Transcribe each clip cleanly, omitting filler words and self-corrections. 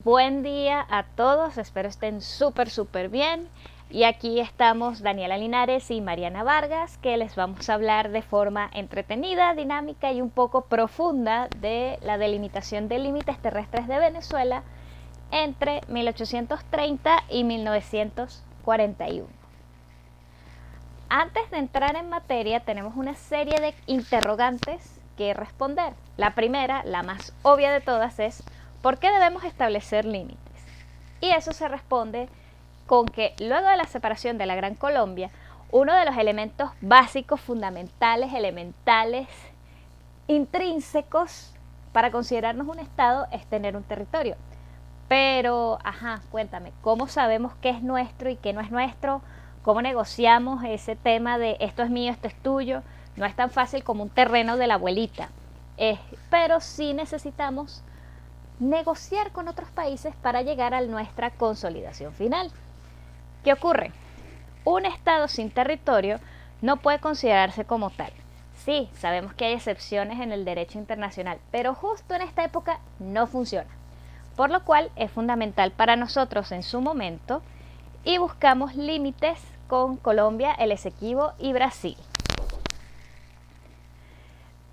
Buen día a todos, espero estén súper bien. Y aquí estamos Daniela Linares y Mariana Vargas, que les vamos a hablar de forma entretenida, dinámica y un poco profunda de la delimitación de límites terrestres de Venezuela entre 1830 y 1941. Antes de entrar en materia, tenemos una serie de interrogantes que responder. La primera, la más obvia de todas, es ¿por qué debemos establecer límites? Y eso se responde con que luego de la separación de la Gran Colombia, uno de los elementos básicos, fundamentales, elementales, intrínsecos para considerarnos un Estado es tener un territorio. Pero, cuéntame, ¿cómo sabemos qué es nuestro y qué no es nuestro? ¿Cómo negociamos ese tema de esto es mío, esto es tuyo? No es tan fácil como un terreno de la abuelita. Pero sí necesitamos negociar con otros países para llegar a nuestra consolidación final. ¿Qué ocurre? Un Estado sin territorio no puede considerarse como tal. Sí, sabemos que hay excepciones en el derecho internacional, pero justo en esta época no funciona. Por lo cual es fundamental para nosotros en su momento y buscamos límites con Colombia, el Esequibo y Brasil.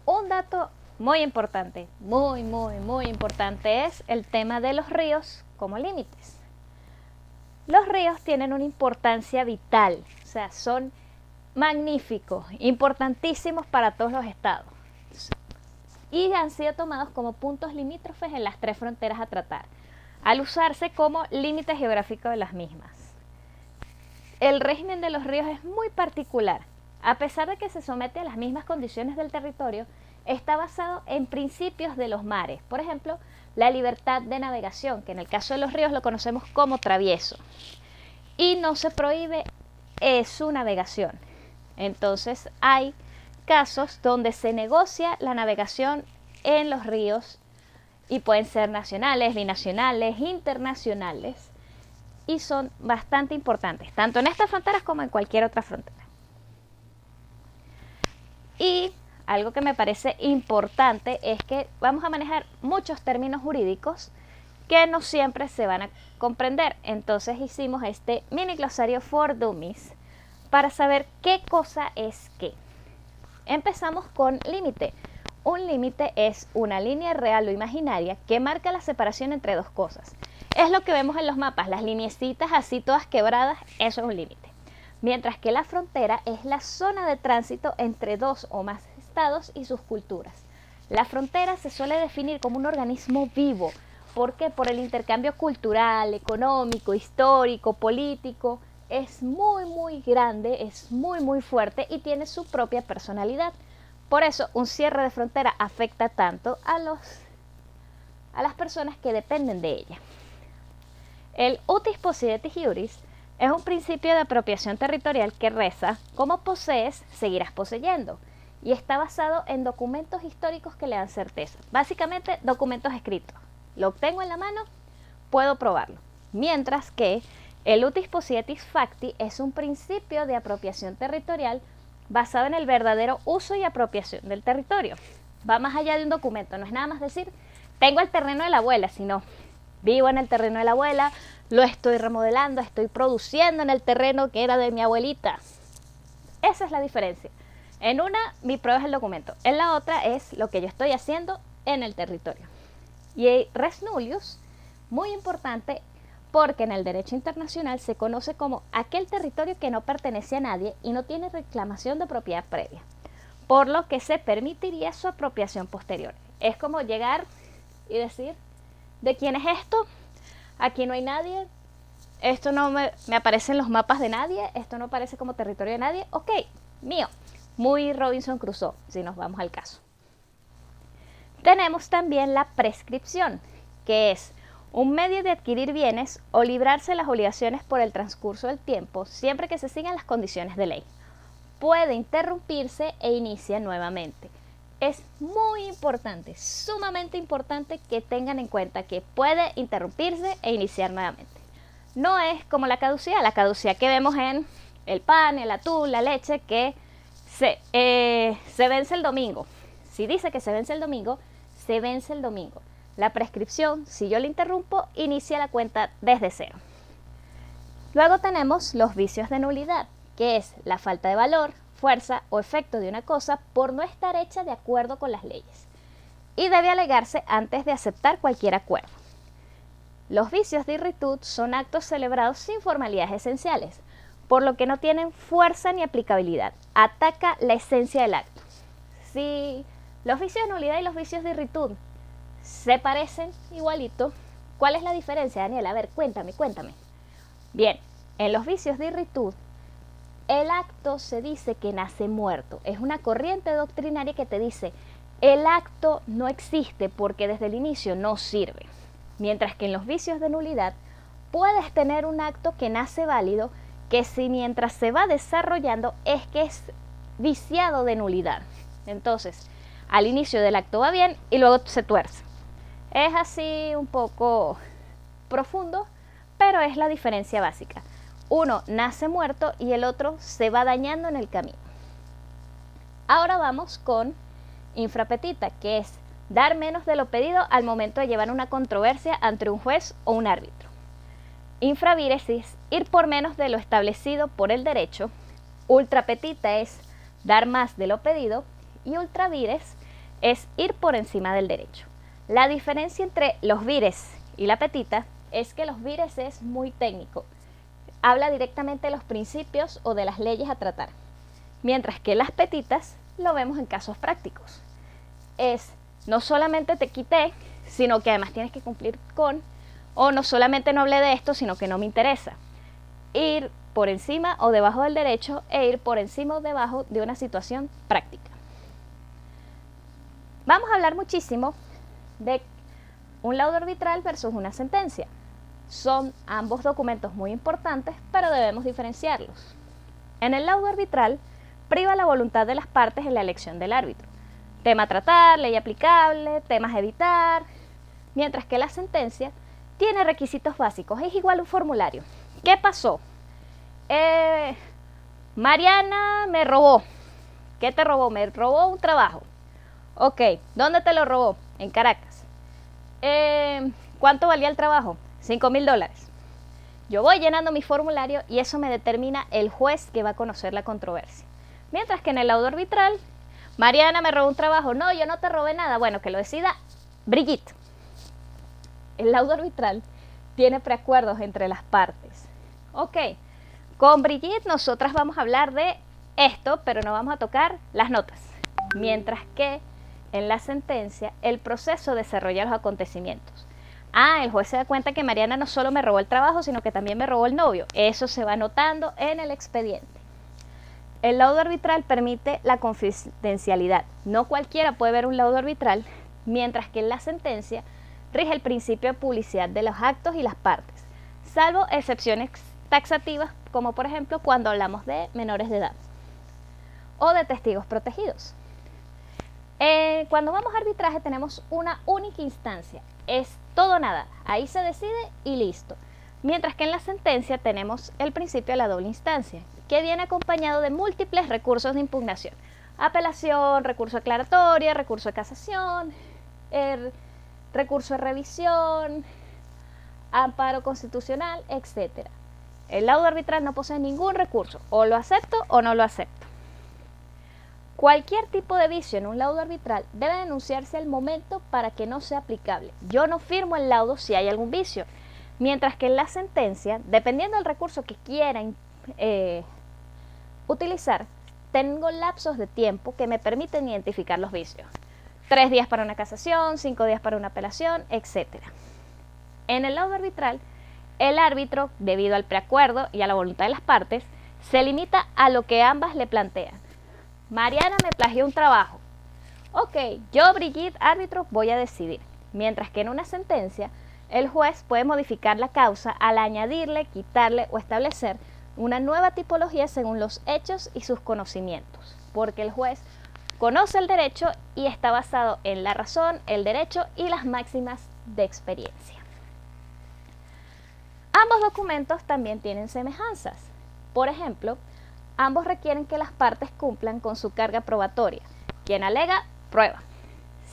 Un dato muy importante, muy importante es el tema de los ríos como límites. Los ríos tienen una importancia vital, o sea, son magníficos, importantísimos para todos los estados y han sido tomados como puntos limítrofes en las tres fronteras a tratar, al usarse como límite geográfico de las mismas. El régimen de los ríos es muy particular. A pesar de que se somete a las mismas condiciones del territorio, está basado en principios de los mares. Por ejemplo, la libertad de navegación, que en el caso de los ríos lo conocemos como travieso. Y no se prohíbe su navegación. Entonces hay casos donde se negocia la navegación en los ríos y pueden ser nacionales, binacionales, internacionales y son bastante importantes, tanto en estas fronteras como en cualquier otra frontera. Y algo que me parece importante es que vamos a manejar muchos términos jurídicos que no siempre se van a comprender. Entonces hicimos este mini glosario for dummies para saber qué cosa es qué. Empezamos con límite. Un límite es una línea real o imaginaria que marca la separación entre dos cosas. Es lo que vemos en los mapas, las lineecitas así todas quebradas, eso es un límite. Mientras que la frontera es la zona de tránsito entre dos o más estados y sus culturas. La frontera se suele definir como un organismo vivo. ¿Por qué? Por el intercambio cultural, económico, histórico, político. Es muy grande, es muy fuerte y tiene su propia personalidad. Por eso un cierre de frontera afecta tanto a las personas que dependen de ella. El utis possidetis iuris es un principio de apropiación territorial que reza: como posees, seguirás poseyendo, y está basado en documentos históricos que le dan certeza. Básicamente, documentos escritos. Lo obtengo en la mano, puedo probarlo. Mientras que el utis possidetis facti es un principio de apropiación territorial basado en el verdadero uso y apropiación del territorio. Va más allá de un documento, no es nada más decir, tengo el terreno de la abuela, sino vivo en el terreno de la abuela, lo estoy remodelando, estoy produciendo en el terreno que era de mi abuelita. Esa es la diferencia. En una, mi prueba es el documento. En la otra es lo que yo estoy haciendo en el territorio. Y res nullius, muy importante, porque en el derecho internacional se conoce como aquel territorio que no pertenece a nadie y no tiene reclamación de propiedad previa, por lo que se permitiría su apropiación posterior. Es como llegar y decir, ¿de quién es esto? Aquí no hay nadie, esto no me aparece en los mapas de nadie, esto no aparece como territorio de nadie, ok, mío. Muy Robinson Crusoe, si nos vamos al caso. Tenemos también la prescripción, que es un medio de adquirir bienes o librarse de las obligaciones por el transcurso del tiempo, siempre que se sigan las condiciones de ley. Puede interrumpirse e inicia nuevamente. Es muy importante, sumamente importante que tengan en cuenta que puede interrumpirse e iniciar nuevamente. No es como la caducidad que vemos en el pan, el atún, la leche, que se vence el domingo. Si dice que se vence el domingo, se vence el domingo. La prescripción, si yo la interrumpo, inicia la cuenta desde cero. Luego tenemos los vicios de nulidad, que es la falta de valor, fuerza o efecto de una cosa por no estar hecha de acuerdo con las leyes, y debe alegarse antes de aceptar cualquier acuerdo. Los vicios de irritud son actos celebrados sin formalidades esenciales, por lo que no tienen fuerza ni aplicabilidad. Ataca la esencia del acto. Si los vicios de nulidad y los vicios de irritud se parecen igualito, ¿cuál es la diferencia, Daniela? A ver, cuéntame. Bien, en los vicios de irritud, el acto se dice que nace muerto. Es una corriente doctrinaria que te dice, el acto no existe porque desde el inicio no sirve. Mientras que en los vicios de nulidad, puedes tener un acto que nace válido, que si mientras se va desarrollando es que es viciado de nulidad. Entonces, al inicio del acto va bien y luego se tuerce. Es así un poco profundo, pero es la diferencia básica. Uno nace muerto y el otro se va dañando en el camino. Ahora vamos con infrapetita, que es dar menos de lo pedido al momento de llevar una controversia ante un juez o un árbitro. Infravires es ir por menos de lo establecido por el derecho. Ultrapetita es dar más de lo pedido. Y ultravires es ir por encima del derecho. La diferencia entre los vires y la petita es que los vires es muy técnico. Habla directamente de los principios o de las leyes a tratar. Mientras que las petitas lo vemos en casos prácticos. Es no solamente te quité, sino que además tienes que cumplir con, o no solamente no hablé de esto, sino que no me interesa. Ir por encima o debajo del derecho e ir por encima o debajo de una situación práctica. Vamos a hablar muchísimo de un laudo arbitral versus una sentencia. Son ambos documentos muy importantes, pero debemos diferenciarlos. En el laudo arbitral, priva la voluntad de las partes en la elección del árbitro. Tema a tratar, ley aplicable, temas a evitar, mientras que la sentencia tiene requisitos básicos, es igual a un formulario. ¿Qué pasó? Mariana me robó. ¿Qué te robó? Me robó un trabajo. Ok, ¿dónde te lo robó? En Caracas. ¿Cuánto valía el trabajo? $5,000. Yo voy llenando mi formulario y eso me determina el juez que va a conocer la controversia. Mientras que en el laudo arbitral, Mariana me robó un trabajo. No, yo no te robé nada. Bueno, que lo decida Brigitte. El laudo arbitral tiene preacuerdos entre las partes. Ok, con Brigitte nosotras vamos a hablar de esto, pero no vamos a tocar las notas. Mientras que en la sentencia, el proceso desarrolla los acontecimientos. El juez se da cuenta que Mariana no solo me robó el trabajo, sino que también me robó el novio. Eso se va anotando en el expediente. El laudo arbitral permite la confidencialidad. No cualquiera puede ver un laudo arbitral, mientras que en la sentencia rige el principio de publicidad de los actos y las partes, salvo excepciones taxativas, como por ejemplo cuando hablamos de menores de edad o de testigos protegidos. Cuando vamos a arbitraje tenemos una única instancia, es todo o nada, ahí se decide y listo. Mientras que en la sentencia tenemos el principio de la doble instancia, que viene acompañado de múltiples recursos de impugnación. Apelación, recurso aclaratoria, recurso de casación, recurso de revisión, amparo constitucional, etc. El laudo arbitral no posee ningún recurso, o lo acepto o no lo acepto. Cualquier tipo de vicio en un laudo arbitral debe denunciarse al momento para que no sea aplicable. Yo no firmo el laudo si hay algún vicio, mientras que en la sentencia, dependiendo del recurso que quieran utilizar, tengo lapsos de tiempo que me permiten identificar los vicios. 3 días para una casación, 5 días para una apelación, etc. En el laudo arbitral, el árbitro, debido al preacuerdo y a la voluntad de las partes, se limita a lo que ambas le plantean. Mariana me plagió un trabajo. Ok, yo, Brigitte, árbitro, voy a decidir. Mientras que en una sentencia, el juez puede modificar la causa al añadirle, quitarle o establecer una nueva tipología según los hechos y sus conocimientos, porque el juez conoce el derecho y está basado en la razón, el derecho y las máximas de experiencia. Ambos documentos también tienen semejanzas. Por ejemplo, ambos requieren que las partes cumplan con su carga probatoria. Quien alega, prueba.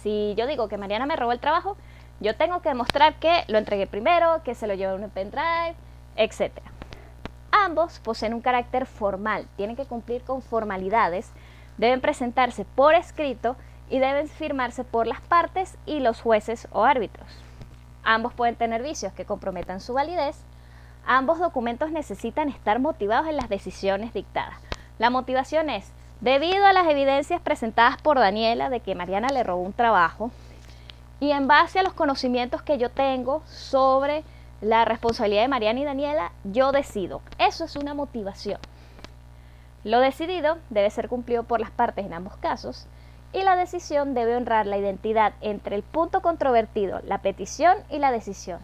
Si yo digo que Mariana me robó el trabajo, Yo tengo que demostrar que lo entregué primero, que se lo llevé en un pendrive, etc. Ambos poseen un carácter formal, tienen que cumplir con formalidades, deben presentarse por escrito y deben firmarse por las partes y los jueces o árbitros. Ambos pueden tener vicios que comprometan su validez. Ambos documentos necesitan estar motivados en las decisiones dictadas. La motivación es, debido a las evidencias presentadas por Daniela de que Mariana le robó un trabajo y en base a los conocimientos que yo tengo sobre la responsabilidad de Mariana y Daniela, yo decido. Eso es una motivación. Lo decidido debe ser cumplido por las partes en ambos casos y la decisión debe honrar la identidad entre el punto controvertido, la petición y la decisión.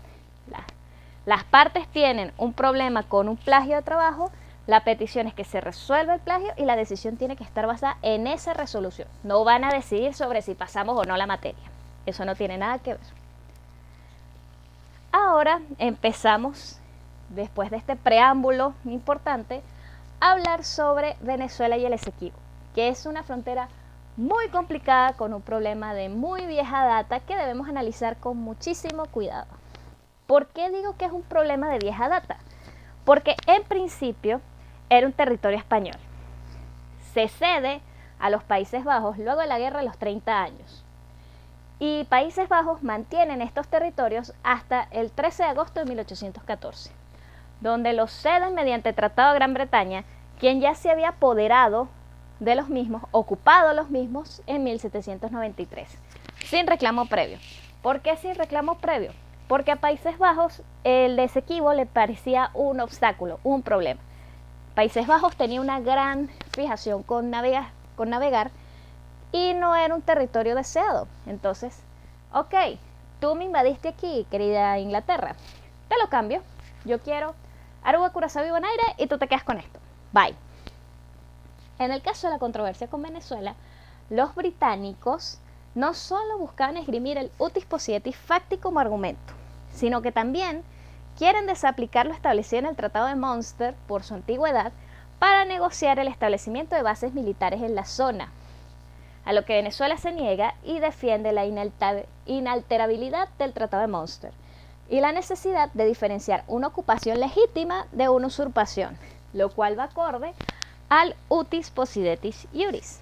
Las partes tienen un problema con un plagio de trabajo, la petición es que se resuelva el plagio y la decisión tiene que estar basada en esa resolución. No van a decidir sobre si pasamos o no la materia. Eso no tiene nada que ver. Ahora empezamos, después de este preámbulo importante, a hablar sobre Venezuela y el Esequibo, que es una frontera muy complicada con un problema de muy vieja data que debemos analizar con muchísimo cuidado. ¿Por qué digo que es un problema de vieja data? Porque en principio era un territorio español. Se cede a los Países Bajos luego de la guerra de los 30 años. Y Países Bajos mantienen estos territorios hasta el 13 de agosto de 1814, donde los ceden mediante Tratado de Gran Bretaña, quien ya se había apoderado de los mismos, ocupado los mismos en 1793, sin reclamo previo. ¿Por qué sin reclamo previo? Porque a Países Bajos el Esequibo le parecía un obstáculo, un problema. Países Bajos tenía una gran fijación con navegar y no era un territorio deseado. Entonces, ok, tú me invadiste aquí, querida Inglaterra, te lo cambio. Yo quiero Aruba, Curazao y Bonaire y tú te quedas con esto. Bye. En el caso de la controversia con Venezuela, los británicos no solo buscaban esgrimir el utis possidetis facti como argumento, sino que también quieren desaplicar lo establecido en el Tratado de Münster por su antigüedad para negociar el establecimiento de bases militares en la zona, a lo que Venezuela se niega y defiende la inalterabilidad del Tratado de Münster y la necesidad de diferenciar una ocupación legítima de una usurpación, lo cual va acorde al utis possidetis iuris.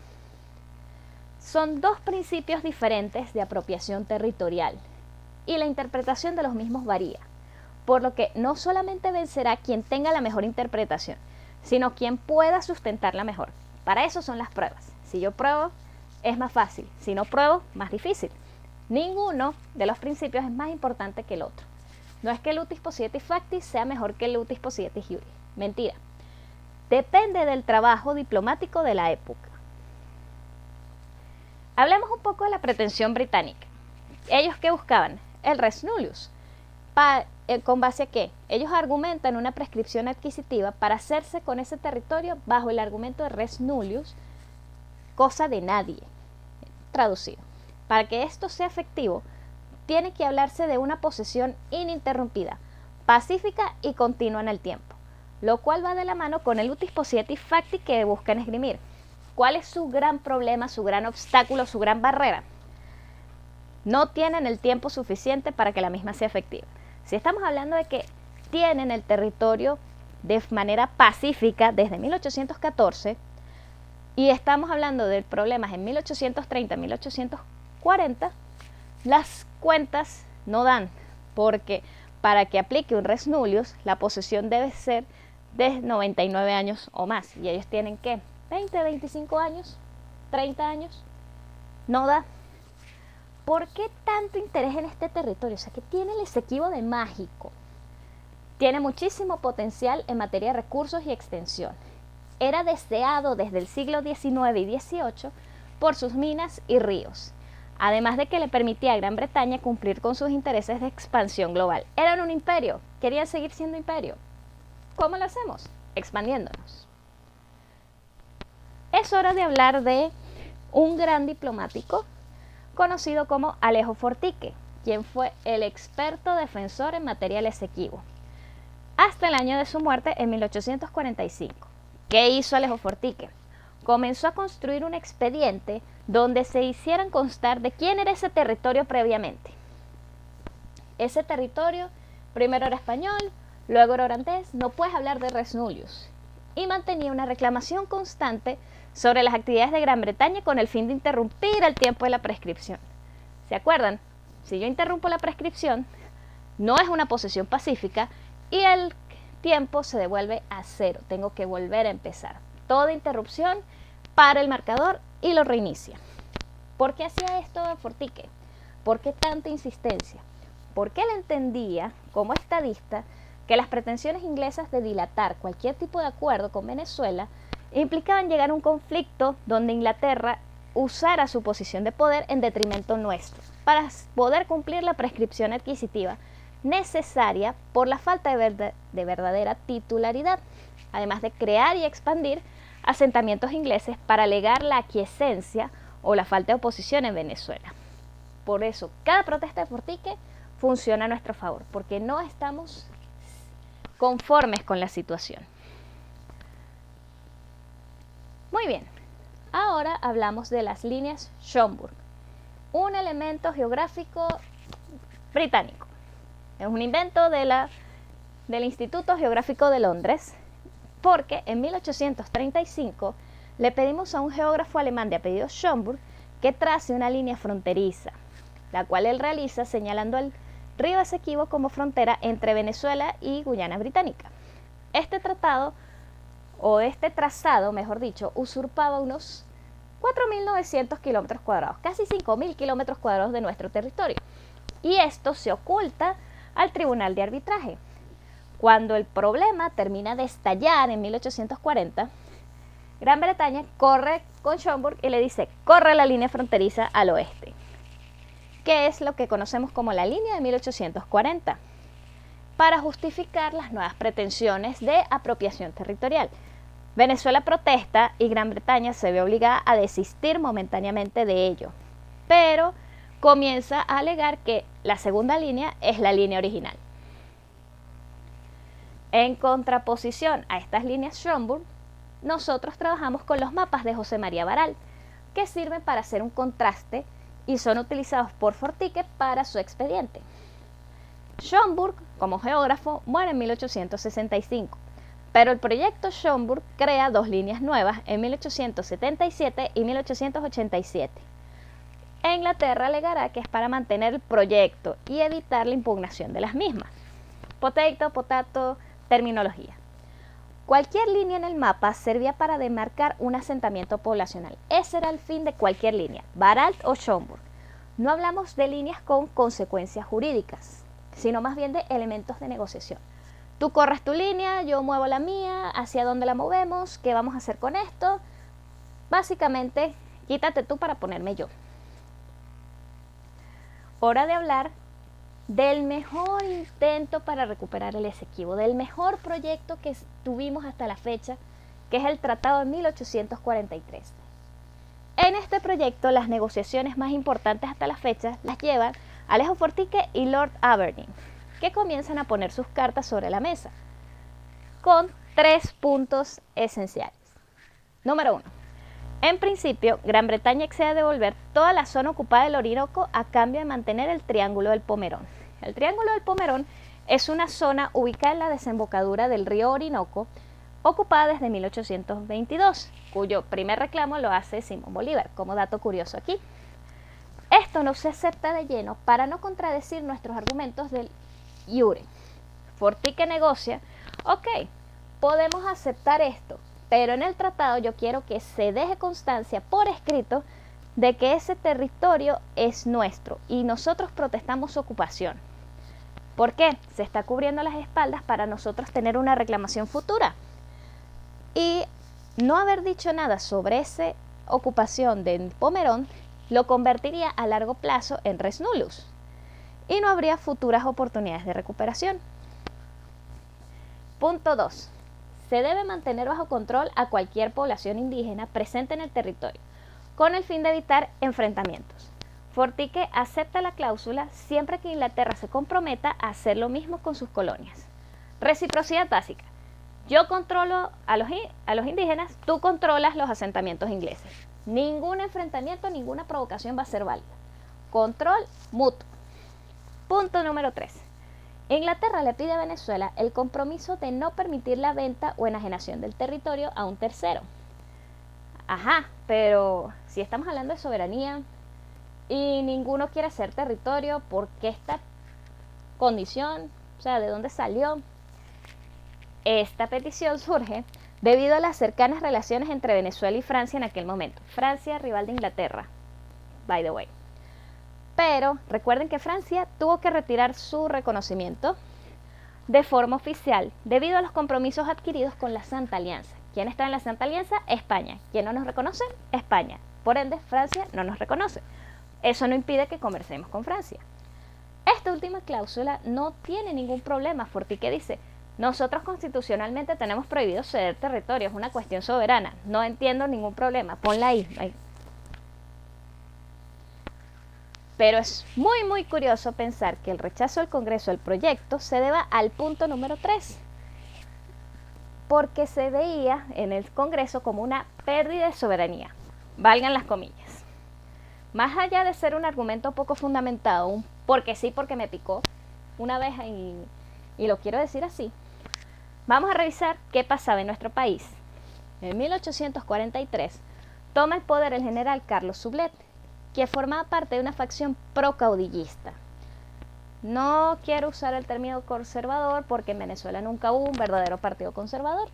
Son dos principios diferentes de apropiación territorial y la interpretación de los mismos varía, por lo que no solamente vencerá quien tenga la mejor interpretación, sino quien pueda sustentarla mejor. Para eso son las pruebas. Si yo pruebo, es más fácil. Si no pruebo, más difícil. Ninguno de los principios es más importante que el otro. No es que el utis possidetis facti sea mejor que el utis possidetis iuris. Mentira. Depende del trabajo diplomático de la época. Hablemos un poco de la pretensión británica. ¿Ellos qué buscaban? El res nullius. ¿Con base a qué? Ellos argumentan una prescripción adquisitiva para hacerse con ese territorio bajo el argumento de res nullius, cosa de nadie. Traducido. Para que esto sea efectivo, tiene que hablarse de una posesión ininterrumpida, pacífica y continua en el tiempo, lo cual va de la mano con el utis possidetis facti que buscan esgrimir. ¿Cuál es su gran problema, su gran obstáculo, su gran barrera? No tienen el tiempo suficiente para que la misma sea efectiva. Si estamos hablando de que tienen el territorio de manera pacífica desde 1814 y estamos hablando de problemas en 1830, 1840, las cuentas no dan, porque para que aplique un res nullius, la posesión debe ser de 99 años o más, y ellos tienen ¿qué? 20, 25 años, 30 años, no da. ¿Por qué tanto interés en este territorio? O sea, ¿qué tiene el Esequibo de mágico? Tiene muchísimo potencial en materia de recursos y extensión. Era deseado desde el siglo XIX y XVIII por sus minas y ríos, además de que le permitía a Gran Bretaña cumplir con sus intereses de expansión global. Eran un imperio, querían seguir siendo imperio. ¿Cómo lo hacemos? Expandiéndonos. Es hora de hablar de un gran diplomático conocido como Alejo Fortique, quien fue el experto defensor en materia del Esequibo, hasta el año de su muerte en 1845. ¿Qué hizo Alejo Fortique? Comenzó a construir un expediente donde se hicieran constar de quién era ese territorio previamente. ese territorio primero era español, luego era holandés, no puedes hablar de res nullius. Y mantenía una reclamación constante sobre las actividades de Gran Bretaña con el fin de interrumpir el tiempo de la prescripción. ¿Se acuerdan? Si yo interrumpo la prescripción, no es una posesión pacífica y el tiempo se devuelve a cero. Tengo que volver a empezar. Toda interrupción para el marcador y lo reinicia. ¿Por qué hacía esto Fortique? ¿Por qué tanta insistencia? Porque él entendía, como estadista, que las pretensiones inglesas de dilatar cualquier tipo de acuerdo con Venezuela implicaban llegar a un conflicto donde Inglaterra usara su posición de poder en detrimento nuestro, para poder cumplir la prescripción adquisitiva necesaria por la falta de verdadera titularidad, además de crear y expandir asentamientos ingleses para alegar la aquiescencia o la falta de oposición en Venezuela. Por eso, cada protesta de Fortique funciona a nuestro favor, porque no estamos conformes con la situación. Muy bien, ahora hablamos de las líneas Schomburg, un elemento geográfico británico. Es un invento del Instituto Geográfico de Londres, porque en 1835 le pedimos a un geógrafo alemán de apellido Schomburg que trace una línea fronteriza, la cual él realiza señalando el río Esequibo como frontera entre Venezuela y Guyana Británica. Este trazado, mejor dicho, usurpaba unos 4.900 kilómetros cuadrados, casi 5.000 kilómetros cuadrados de nuestro territorio. Y esto se oculta al Tribunal de Arbitraje. Cuando el problema termina de estallar en 1840, Gran Bretaña corre con Schomburg y le dice, corre la línea fronteriza al oeste, que es lo que conocemos como la línea de 1840, para justificar las nuevas pretensiones de apropiación territorial. Venezuela protesta y Gran Bretaña se ve obligada a desistir momentáneamente de ello, pero comienza a alegar que la segunda línea es la línea original. En contraposición a estas líneas Schomburg, nosotros trabajamos con los mapas de José María Baral, que sirven para hacer un contraste y son utilizados por Fortique para su expediente. Schomburg, como geógrafo, muere en 1865, pero el proyecto Schomburg crea dos líneas nuevas en 1877 y 1887. Inglaterra alegará que es para mantener el proyecto y evitar la impugnación de las mismas. Potato, terminología. Cualquier línea en el mapa servía para demarcar un asentamiento poblacional. Ese era el fin de cualquier línea, Baralt o Schomburg. No hablamos de líneas con consecuencias jurídicas, sino más bien de elementos de negociación. Tú corres tu línea, yo muevo la mía, hacia dónde la movemos, qué vamos a hacer con esto. Básicamente, quítate tú para ponerme yo. Hora de hablar del mejor intento para recuperar el Esequibo, del mejor proyecto que tuvimos hasta la fecha, que es el Tratado de 1843. En este proyecto, las negociaciones más importantes hasta la fecha las llevan Alejo Fortique y Lord Aberdeen, que comienzan a poner sus cartas sobre la mesa, con 3 puntos esenciales. Número 1. En principio, Gran Bretaña accede a devolver toda la zona ocupada del Orinoco a cambio de mantener el Triángulo del Pomerón. El Triángulo del Pomerón es una zona ubicada en la desembocadura del río Orinoco, ocupada desde 1822, cuyo primer reclamo lo hace Simón Bolívar, como dato curioso aquí. Esto no se acepta de lleno para no contradecir nuestros argumentos del iure. Fortique negocia, ok, podemos aceptar esto, pero en el tratado yo quiero que se deje constancia por escrito de que ese territorio es nuestro y nosotros protestamos su ocupación. ¿Por qué? Se está cubriendo las espaldas para nosotros tener una reclamación futura. Y no haber dicho nada sobre esa ocupación de Pomerón lo convertiría a largo plazo en res nullus y no habría futuras oportunidades de recuperación. Punto 2. Se debe mantener bajo control a cualquier población indígena presente en el territorio, con el fin de evitar enfrentamientos. Fortique acepta la cláusula siempre que Inglaterra se comprometa a hacer lo mismo con sus colonias. Reciprocidad básica. Yo controlo a los indígenas, tú controlas los asentamientos ingleses. Ningún enfrentamiento, ninguna provocación va a ser válida. Control mutuo. Punto número 3. Inglaterra le pide a Venezuela el compromiso de no permitir la venta o enajenación del territorio a un tercero. Ajá, pero si estamos hablando de soberanía y ninguno quiere hacer territorio, ¿por qué esta condición? O sea, ¿de dónde salió? Esta petición surge debido a las cercanas relaciones entre Venezuela y Francia en aquel momento. Francia, rival de Inglaterra, by the way. Pero recuerden que Francia tuvo que retirar su reconocimiento de forma oficial debido a los compromisos adquiridos con la Santa Alianza. ¿Quién está en la Santa Alianza? España. ¿Quién no nos reconoce? España. Por ende, Francia no nos reconoce. Eso no impide que conversemos con Francia. Esta última cláusula no tiene ningún problema. Fortique dice, nosotros constitucionalmente tenemos prohibido ceder territorio, es una cuestión soberana. No entiendo ningún problema. Ponla ahí. Pero es muy curioso pensar que el rechazo del Congreso al proyecto se deba al punto número 3, porque se veía en el Congreso como una pérdida de soberanía, valgan las comillas. Más allá de ser un argumento poco fundamentado, un porque sí, porque me picó una vez y lo quiero decir así, vamos a revisar qué pasaba en nuestro país. En 1843 toma el poder el general Carlos Soublette, que formaba parte de una facción procaudillista. No quiero usar el término conservador porque en Venezuela nunca hubo un verdadero partido conservador.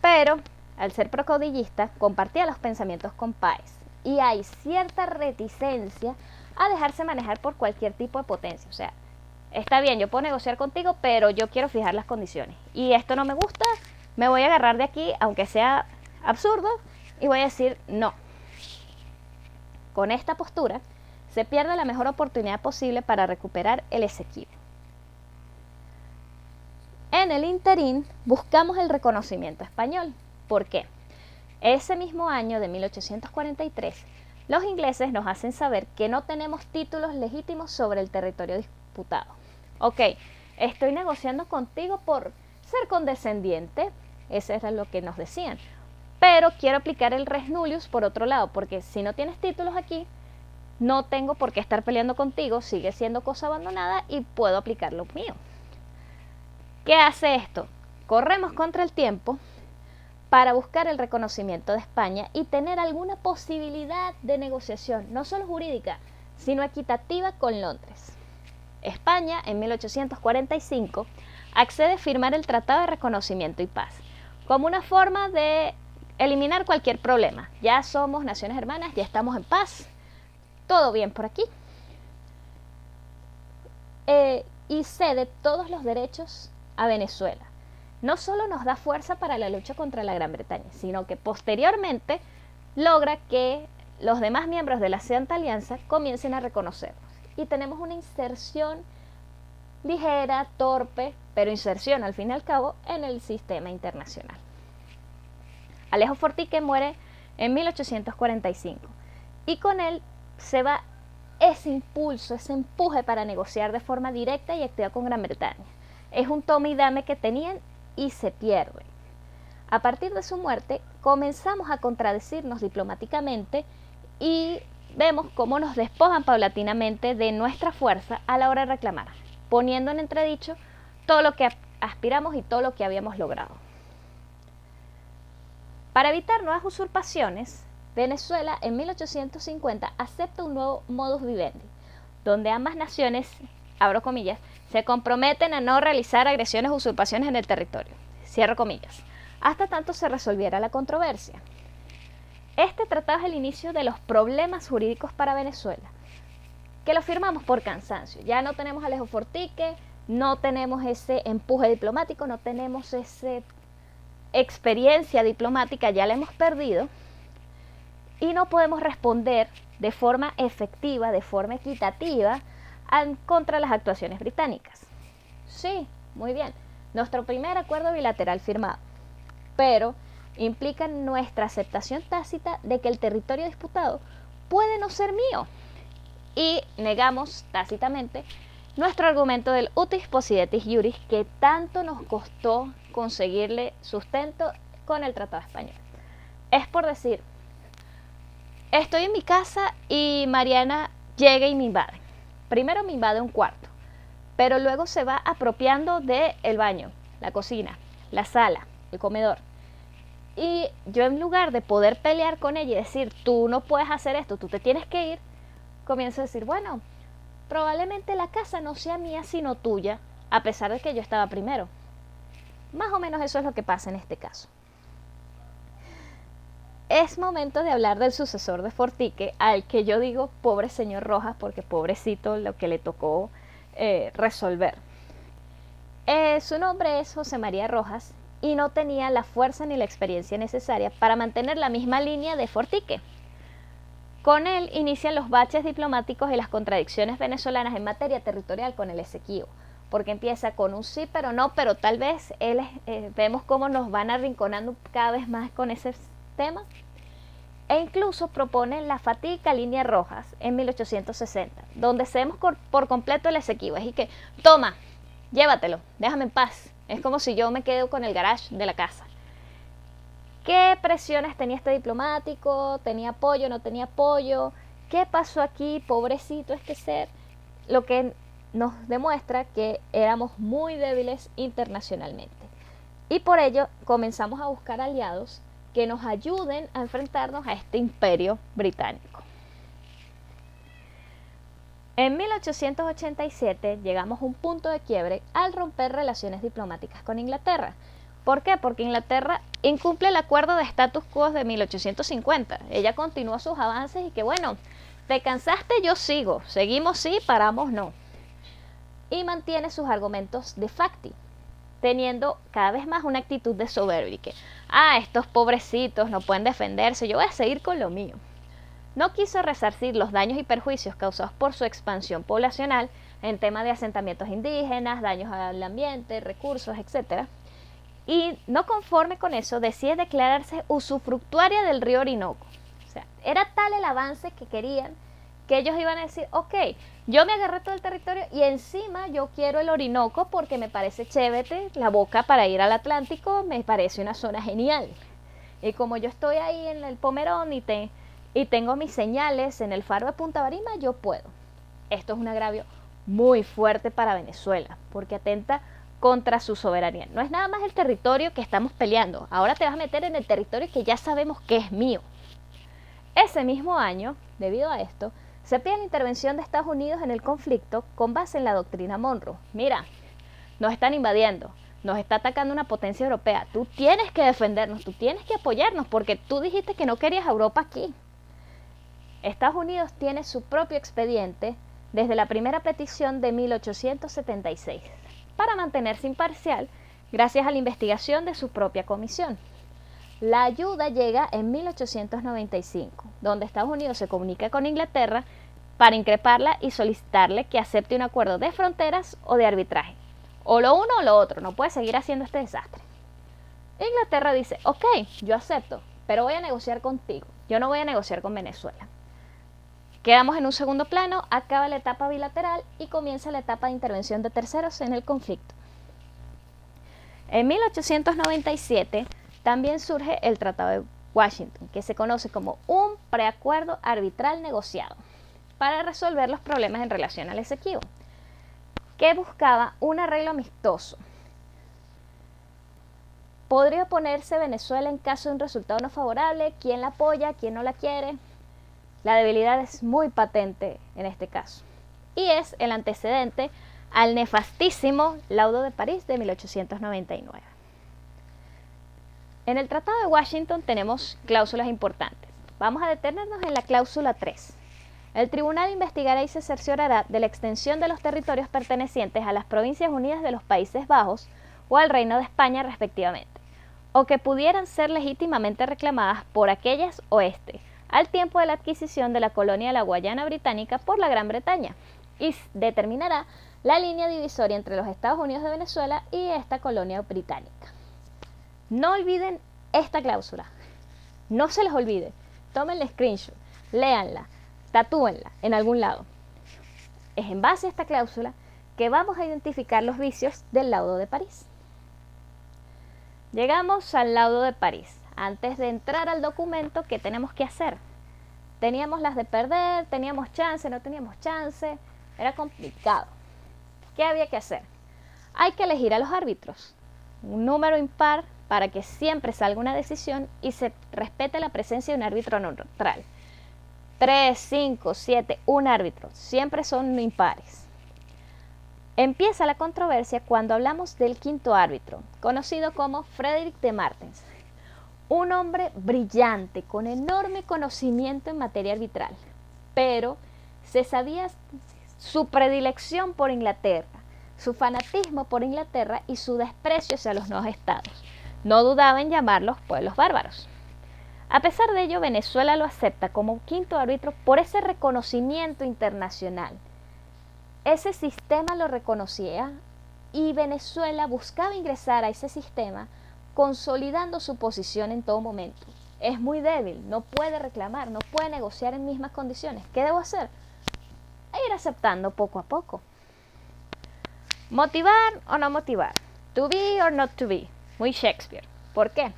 Pero, al ser procaudillista, compartía los pensamientos con Páez. Y hay cierta reticencia a dejarse manejar por cualquier tipo de potencia. O sea, está bien, yo puedo negociar contigo, pero yo quiero fijar las condiciones. Y esto no me gusta, me voy a agarrar de aquí, aunque sea absurdo, y voy a decir no. Con esta postura, se pierde la mejor oportunidad posible para recuperar el Esequibo. En el interín, buscamos el reconocimiento español. ¿Por qué? Ese mismo año de 1843, los ingleses nos hacen saber que no tenemos títulos legítimos sobre el territorio disputado. Ok, estoy negociando contigo por ser condescendiente, eso era lo que nos decían. Pero quiero aplicar el res nullius por otro lado, porque si no tienes títulos aquí, no tengo por qué estar peleando contigo, sigue siendo cosa abandonada y puedo aplicar lo mío. ¿Qué hace esto? Corremos contra el tiempo para buscar el reconocimiento de España y tener alguna posibilidad de negociación, no solo jurídica, sino equitativa con Londres. España, en 1845, accede a firmar el Tratado de Reconocimiento y Paz, como una forma de eliminar cualquier problema. Ya somos naciones hermanas, ya estamos en paz, todo bien por aquí. Y cede todos los derechos a Venezuela. No solo nos da fuerza para la lucha contra la Gran Bretaña, sino que posteriormente logra que los demás miembros de la Santa Alianza comiencen a reconocernos. Y tenemos una inserción ligera, torpe, pero inserción al fin y al cabo en el sistema internacional. Alejo Fortique muere en 1845 y con él se va ese impulso, ese empuje para negociar de forma directa y activa con Gran Bretaña. Es un toma y dame que tenían y se pierde. A partir de su muerte comenzamos a contradecirnos diplomáticamente y vemos cómo nos despojan paulatinamente de nuestra fuerza a la hora de reclamar, poniendo en entredicho todo lo que aspiramos y todo lo que habíamos logrado. Para evitar nuevas usurpaciones, Venezuela en 1850 acepta un nuevo modus vivendi, donde ambas naciones, abro comillas, se comprometen a no realizar agresiones o usurpaciones en el territorio, cierro comillas, hasta tanto se resolviera la controversia. Este tratado es el inicio de los problemas jurídicos para Venezuela, que lo firmamos por cansancio. Ya no tenemos a Alejo Fortique, no tenemos ese empuje diplomático, no tenemos esa experiencia diplomática, ya la hemos perdido y no podemos responder de forma efectiva, de forma equitativa contra las actuaciones británicas. Sí, muy bien, nuestro primer acuerdo bilateral firmado, pero implica nuestra aceptación tácita de que el territorio disputado puede no ser mío y negamos tácitamente nuestro argumento del utis possidetis iuris que tanto nos costó conseguirle sustento con el Tratado Español. Es por decir, estoy en mi casa y Mariana llega y me invade. primero me invade un cuarto, pero luego se va apropiando del baño, la cocina, la sala, el comedor. Y yo, en lugar de poder pelear con ella y decir, tú no puedes hacer esto, tú te tienes que ir, comienzo a decir, bueno, probablemente la casa no sea mía sino tuya, a pesar de que yo estaba primero. Más o menos eso es lo que pasa en este caso. Es momento de hablar del sucesor de Fortique, al que yo digo pobre señor Rojas, porque pobrecito lo que le tocó resolver. Su nombre es José María Rojas y no tenía la fuerza ni la experiencia necesaria para mantener la misma línea de Fortique. Con él inician los baches diplomáticos y las contradicciones venezolanas en materia territorial con el Esequibo, porque empieza con un sí, pero no, pero tal vez. Vemos cómo nos van arrinconando cada vez más con ese tema. E incluso propone la fatídica línea Rojas en 1860, donde cedemos por completo el Esequibo. Es que, toma, llévatelo, déjame en paz. Es como si yo me quedo con el garage de la casa. ¿Qué presiones tenía este diplomático? ¿Tenía apoyo? ¿No tenía apoyo? ¿Qué pasó aquí? Pobrecito este ser. Lo que nos demuestra que éramos muy débiles internacionalmente. Y por ello comenzamos a buscar aliados que nos ayuden a enfrentarnos a este imperio británico. En 1887 llegamos a un punto de quiebre al romper relaciones diplomáticas con Inglaterra. ¿Por qué? Porque Inglaterra incumple el acuerdo de status quo de 1850. Ella continúa sus avances y que bueno, te cansaste, yo sigo. Seguimos sí, paramos no. Y mantiene sus argumentos de facti, teniendo cada vez más una actitud de soberbia y que, estos pobrecitos no pueden defenderse, yo voy a seguir con lo mío. No quiso resarcir los daños y perjuicios causados por su expansión poblacional en tema de asentamientos indígenas, daños al ambiente, recursos, etc. Y no conforme con eso, decide declararse usufructuaria del río Orinoco. O sea, era tal el avance que querían que ellos iban a decir, ok, yo me agarré todo el territorio y encima yo quiero el Orinoco porque me parece chévere, la boca para ir al Atlántico me parece una zona genial. Y como yo estoy ahí en el Pomerón y tengo mis señales en el faro de Punta Barima, yo puedo. Esto es un agravio muy fuerte para Venezuela, porque atenta contra su soberanía. No es nada más el territorio que estamos peleando, ahora te vas a meter en el territorio que ya sabemos que es mío. Ese mismo año, debido a esto, se pide la intervención de Estados Unidos en el conflicto con base en la doctrina Monroe. Mira, nos están invadiendo, nos está atacando una potencia europea, tú tienes que defendernos, tú tienes que apoyarnos porque tú dijiste que no querías a Europa aquí. Estados Unidos tiene su propio expediente desde la primera petición de 1876 para mantenerse imparcial gracias a la investigación de su propia comisión. La ayuda llega en 1895, donde Estados Unidos se comunica con Inglaterra para increparla y solicitarle que acepte un acuerdo de fronteras o de arbitraje. O lo uno o lo otro, no puede seguir haciendo este desastre. Inglaterra dice, ok, yo acepto, pero voy a negociar contigo, yo no voy a negociar con Venezuela. Quedamos en un segundo plano, acaba la etapa bilateral y comienza la etapa de intervención de terceros en el conflicto. En 1897 también surge el Tratado de Washington, que se conoce como un preacuerdo arbitral negociado para resolver los problemas en relación al Esequibo, que buscaba un arreglo amistoso. ¿Podría oponerse Venezuela en caso de un resultado no favorable? ¿Quién la apoya? ¿Quién no la quiere? La debilidad es muy patente en este caso y es el antecedente al nefastísimo Laudo de París de 1899. En el Tratado de Washington tenemos cláusulas importantes. Vamos a detenernos en la cláusula 3. El tribunal investigará y se cerciorará de la extensión de los territorios pertenecientes a las Provincias Unidas de los Países Bajos o al Reino de España respectivamente, o que pudieran ser legítimamente reclamadas por aquellas oeste, al tiempo de la adquisición de la colonia de la Guayana Británica por la Gran Bretaña, y determinará la línea divisoria entre los Estados Unidos de Venezuela y esta colonia británica. No olviden esta cláusula, no se les olvide, tómenle screenshot, léanla, tatúenla en algún lado. Es en base a esta cláusula que vamos a identificar los vicios del Laudo de París. Llegamos al Laudo de París. Antes de entrar al documento, ¿qué tenemos que hacer? Teníamos las de perder, teníamos chance, no teníamos chance. Era complicado. ¿Qué había que hacer? Hay que elegir a los árbitros, un número impar para que siempre salga una decisión y se respete la presencia de un árbitro neutral. 3, 5, 7, un árbitro, siempre son impares. Empieza la controversia cuando hablamos del quinto árbitro, conocido como Frederick de Martens, un hombre brillante con enorme conocimiento en materia arbitral, pero se sabía su predilección por Inglaterra, su fanatismo por Inglaterra y su desprecio hacia los nuevos estados. No dudaba en llamarlos pueblos bárbaros. A pesar de ello, Venezuela lo acepta como quinto árbitro por ese reconocimiento internacional. Ese sistema lo reconocía y Venezuela buscaba ingresar a ese sistema consolidando su posición en todo momento. Es muy débil, no puede reclamar, no puede negociar en mismas condiciones. ¿Qué debo hacer? Ir aceptando poco a poco. ¿Motivar o no motivar? To be or not to be. Muy Shakespeare. ¿Por qué?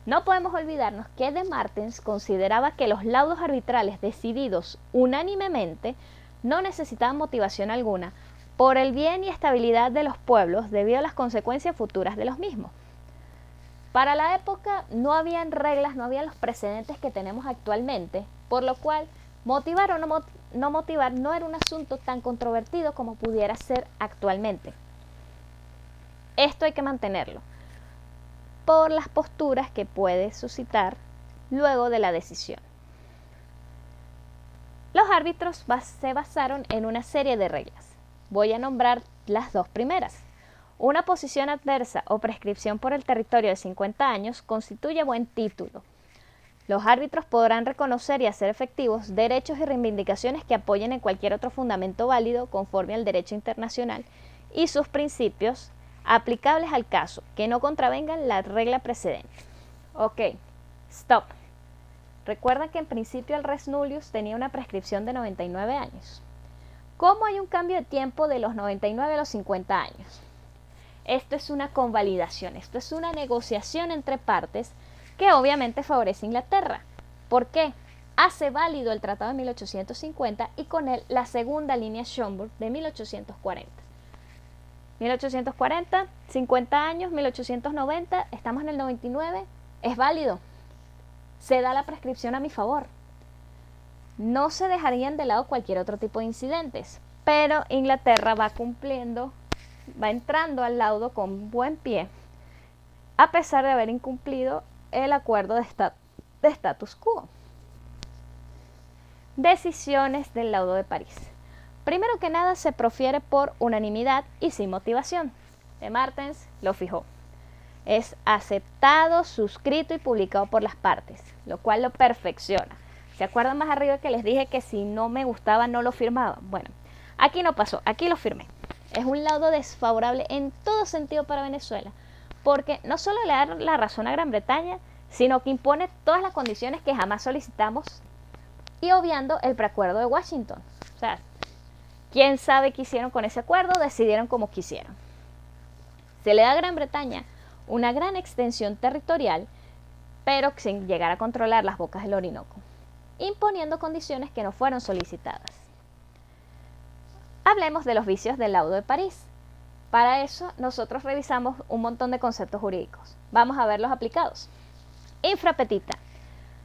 No podemos olvidarnos que de Martens consideraba que los laudos arbitrales decididos unánimemente no necesitaban motivación alguna por el bien y estabilidad de los pueblos debido a las consecuencias futuras de los mismos. Para la época no habían reglas, no habían los precedentes que tenemos actualmente, por lo cual motivar o no motivar no era un asunto tan controvertido como pudiera ser actualmente. Esto hay que mantenerlo por las posturas que puede suscitar luego de la decisión. Los árbitros se basaron en una serie de reglas. Voy a nombrar las dos primeras. Una posición adversa o prescripción por el territorio de 50 años constituye buen título. Los árbitros podrán reconocer y hacer efectivos derechos y reivindicaciones que apoyen en cualquier otro fundamento válido conforme al derecho internacional y sus principios aplicables al caso, que no contravengan la regla precedente. Ok, stop. Recuerda que en principio el res nullius tenía una prescripción de 99 años. ¿Cómo hay un cambio de tiempo de los 99 a los 50 años? Esto es una convalidación, esto es una negociación entre partes que obviamente favorece a Inglaterra. ¿Por qué? Hace válido el Tratado de 1850 y con él la segunda línea Schomburg de 1840. 1840, 50 años, 1890, estamos en el 99, es válido. Se da la prescripción a mi favor. No se dejarían de lado cualquier otro tipo de incidentes, pero Inglaterra va cumpliendo, va entrando al laudo con buen pie, a pesar de haber incumplido el acuerdo de status quo. Decisiones del laudo de París. Primero que nada se profiere por unanimidad y sin motivación. De Martens lo fijó. Es aceptado, suscrito y publicado por las partes, lo cual lo perfecciona. ¿Se acuerdan más arriba que les dije que si no me gustaba no lo firmaba? Bueno, aquí no pasó, aquí lo firmé. Es un laudo desfavorable en todo sentido para Venezuela, porque no solo le da la razón a Gran Bretaña, sino que impone todas las condiciones que jamás solicitamos y obviando el preacuerdo de Washington. O sea, quién sabe qué hicieron con ese acuerdo, decidieron como quisieron. Se le da a Gran Bretaña una gran extensión territorial, pero sin llegar a controlar las bocas del Orinoco, imponiendo condiciones que no fueron solicitadas. Hablemos de los vicios del laudo de París. Para eso nosotros revisamos un montón de conceptos jurídicos. Vamos a verlos aplicados. Infrapetita.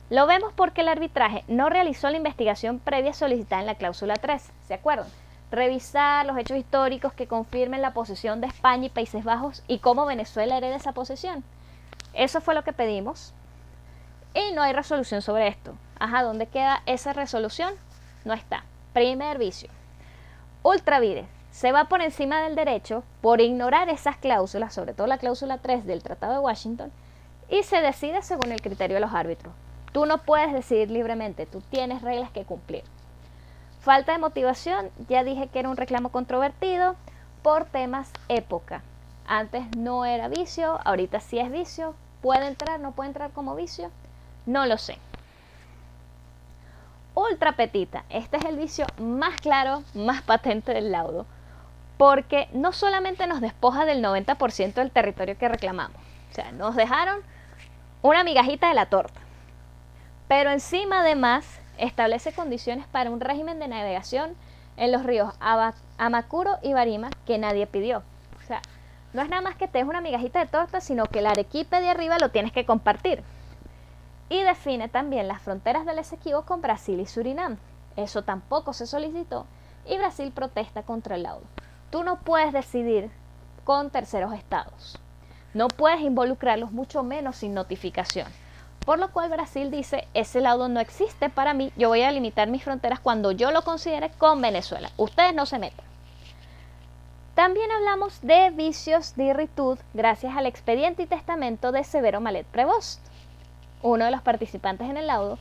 Lo vemos porque el arbitraje no realizó la investigación previa solicitada en la cláusula 3. ¿Se acuerdan? Revisar los hechos históricos que confirmen la posesión de España y Países Bajos y cómo Venezuela hereda esa posesión. Eso fue lo que pedimos y no hay resolución sobre esto. Ajá, ¿dónde queda esa resolución? No está. Primer vicio. Ultra vires. Se va por encima del derecho por ignorar esas cláusulas, sobre todo la cláusula 3 del Tratado de Washington, y se decide según el criterio de los árbitros. Tú no puedes decidir libremente, tú tienes reglas que cumplir. Falta de motivación, ya dije que era un reclamo controvertido por temas época. Antes no era vicio, ahorita sí es vicio. ¿Puede entrar, no puede entrar como vicio? No lo sé. Ultra petita, este es el vicio más claro, más patente del laudo, porque no solamente nos despoja del 90% del territorio que reclamamos, o sea, nos dejaron una migajita de la torta, pero encima además establece condiciones para un régimen de navegación en los ríos Amacuro y Barima que nadie pidió. O sea, no es nada más que te des una migajita de torta, sino que el arequipe de arriba lo tienes que compartir. Y define también las fronteras del Esequibo con Brasil y Surinam. Eso tampoco se solicitó y Brasil protesta contra el laudo. Tú no puedes decidir con terceros estados. No puedes involucrarlos, mucho menos sin notificación. Por lo cual Brasil dice, ese laudo no existe para mí, yo voy a limitar mis fronteras cuando yo lo considere con Venezuela. Ustedes no se metan. También hablamos de vicios de irritud gracias al expediente y testamento de Severo Malet Prevost, uno de los participantes en el laudo,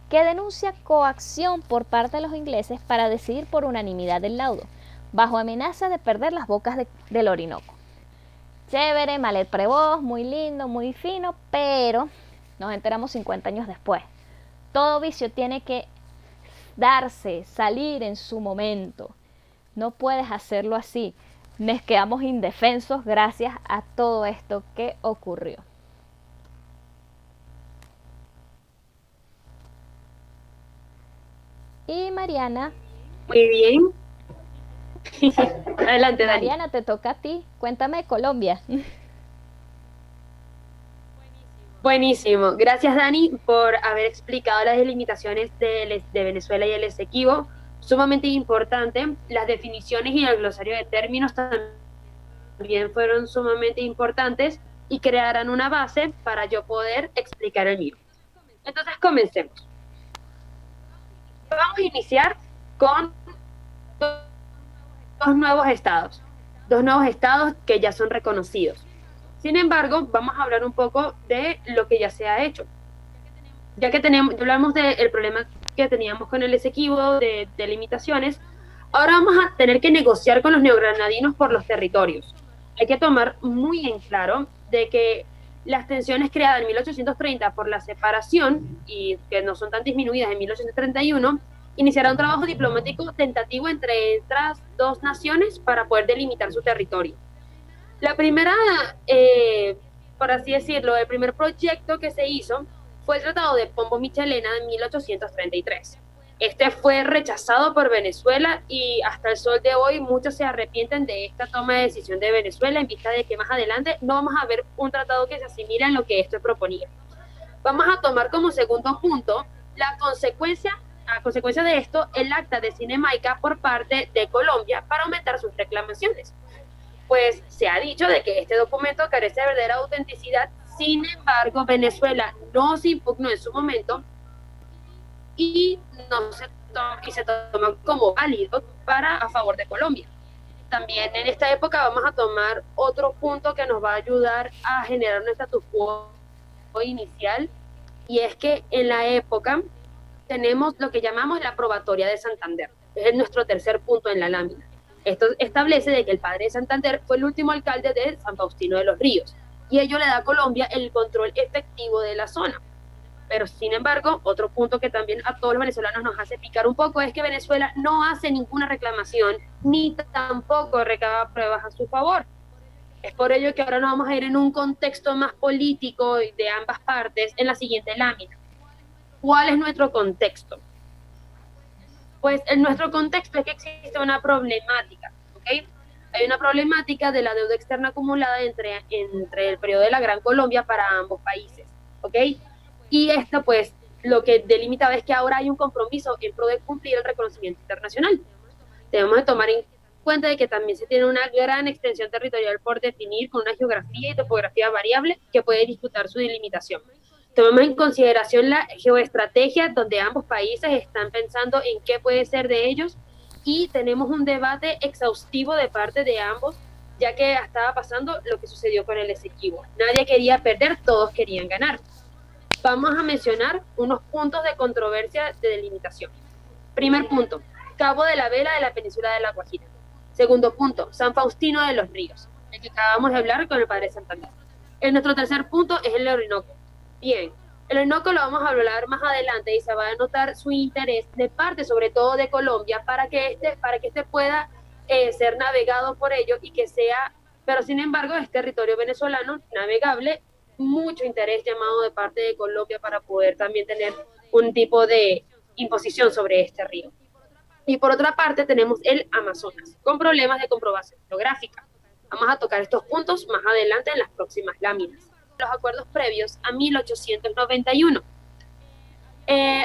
que denuncia coacción por parte de los ingleses para decidir por unanimidad del laudo, bajo amenaza de perder las bocas del Orinoco. Chévere, Malet Prevost, muy lindo, muy fino, pero nos enteramos 50 años después. Todo vicio tiene que darse, salir en su momento. No puedes hacerlo así. Nos quedamos indefensos gracias a todo esto que ocurrió. Y Mariana. Muy bien. Adelante, Dani. Mariana, te toca a ti. Cuéntame de Colombia. Buenísimo. Gracias, Dani, por haber explicado las delimitaciones de Venezuela y el Esequibo. Sumamente importante. Las definiciones y el glosario de términos también fueron sumamente importantes y crearán una base para yo poder explicar el mío. Entonces, comencemos. Vamos a iniciar con dos nuevos estados que ya son reconocidos. Sin embargo, vamos a hablar un poco de lo que ya se ha hecho. Ya hablamos del problema que teníamos con el Esequibo, de limitaciones, ahora vamos a tener que negociar con los neogranadinos por los territorios. Hay que tomar muy en claro de que las tensiones creadas en 1830 por la separación, y que no son tan disminuidas en 1831, iniciará un trabajo diplomático tentativo entre estas dos naciones para poder delimitar su territorio. La primera, por así decirlo, el primer proyecto que se hizo fue el Tratado de Pombo Michelena de 1833. Este fue rechazado por Venezuela y hasta el sol de hoy muchos se arrepienten de esta toma de decisión de Venezuela en vista de que más adelante no vamos a ver un tratado que se asimile en lo que esto proponía. Vamos a tomar como segundo punto a consecuencia de esto, el acta de Cinemaica por parte de Colombia para aumentar sus reclamaciones. Pues se ha dicho de que este documento carece de verdadera autenticidad, sin embargo, Venezuela no se impugnó en su momento y se toma como válido a favor de Colombia. También en esta época vamos a tomar otro punto que nos va a ayudar a generar un status quo inicial, y es que en la época tenemos lo que llamamos la probatoria de Santander. Es nuestro tercer punto en la lámina. Esto establece de que el padre de Santander fue el último alcalde de San Faustino de los Ríos, y ello le da a Colombia el control efectivo de la zona. Pero sin embargo, otro punto que también a todos los venezolanos nos hace picar un poco es que Venezuela no hace ninguna reclamación, ni tampoco recaba pruebas a su favor. Es por ello que ahora nos vamos a ir en un contexto más político de ambas partes en la siguiente lámina. ¿Cuál es nuestro contexto? Pues nuestro contexto es que existe una problemática, ¿ok? Hay una problemática de la deuda externa acumulada entre el periodo de la Gran Colombia para ambos países, ¿ok? Y esto, pues, lo que delimitaba es que ahora hay un compromiso en pro de cumplir el reconocimiento internacional. Debemos de tomar en cuenta de que también se tiene una gran extensión territorial por definir con una geografía y topografía variable que puede disputar su delimitación. Tomemos en consideración la geoestrategia, donde ambos países están pensando en qué puede ser de ellos, y tenemos un debate exhaustivo de parte de ambos, ya que estaba pasando lo que sucedió con el Esequibo. Nadie quería perder, todos querían ganar. Vamos a mencionar unos puntos de controversia de delimitación. Primer punto, Cabo de la Vela de la península de La Guajira. Segundo punto, San Faustino de los Ríos, el que acabamos de hablar con el padre Santander. Nuestro tercer punto es el Orinoco. Bien, el Orinoco lo vamos a hablar más adelante y se va a notar su interés de parte, sobre todo de Colombia, para que este pueda ser navegado por ellos y que sea, pero sin embargo es territorio venezolano navegable, mucho interés llamado de parte de Colombia para poder también tener un tipo de imposición sobre este río. Y por otra parte tenemos el Amazonas, con problemas de comprobación geográfica. Vamos a tocar estos puntos más adelante en las próximas láminas. Los acuerdos previos a 1891.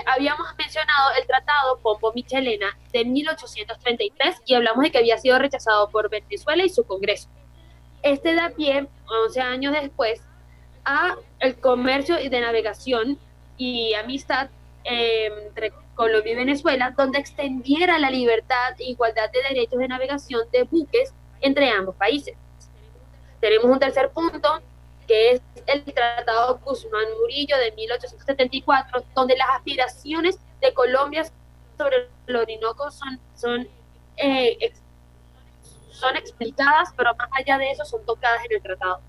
Habíamos mencionado el Tratado Pombo-Michelena de 1833 y hablamos de que había sido rechazado por Venezuela y su Congreso. Este da pie, 11 años después, a el comercio de navegación y amistad entre Colombia y Venezuela, donde extendiera la libertad e igualdad de derechos de navegación de buques entre ambos países. Tenemos un tercer punto, que es el Tratado Guzmán-Murillo de 1874, donde las aspiraciones de Colombia sobre el Orinoco son explicadas, pero más allá de eso son tocadas en el tratado.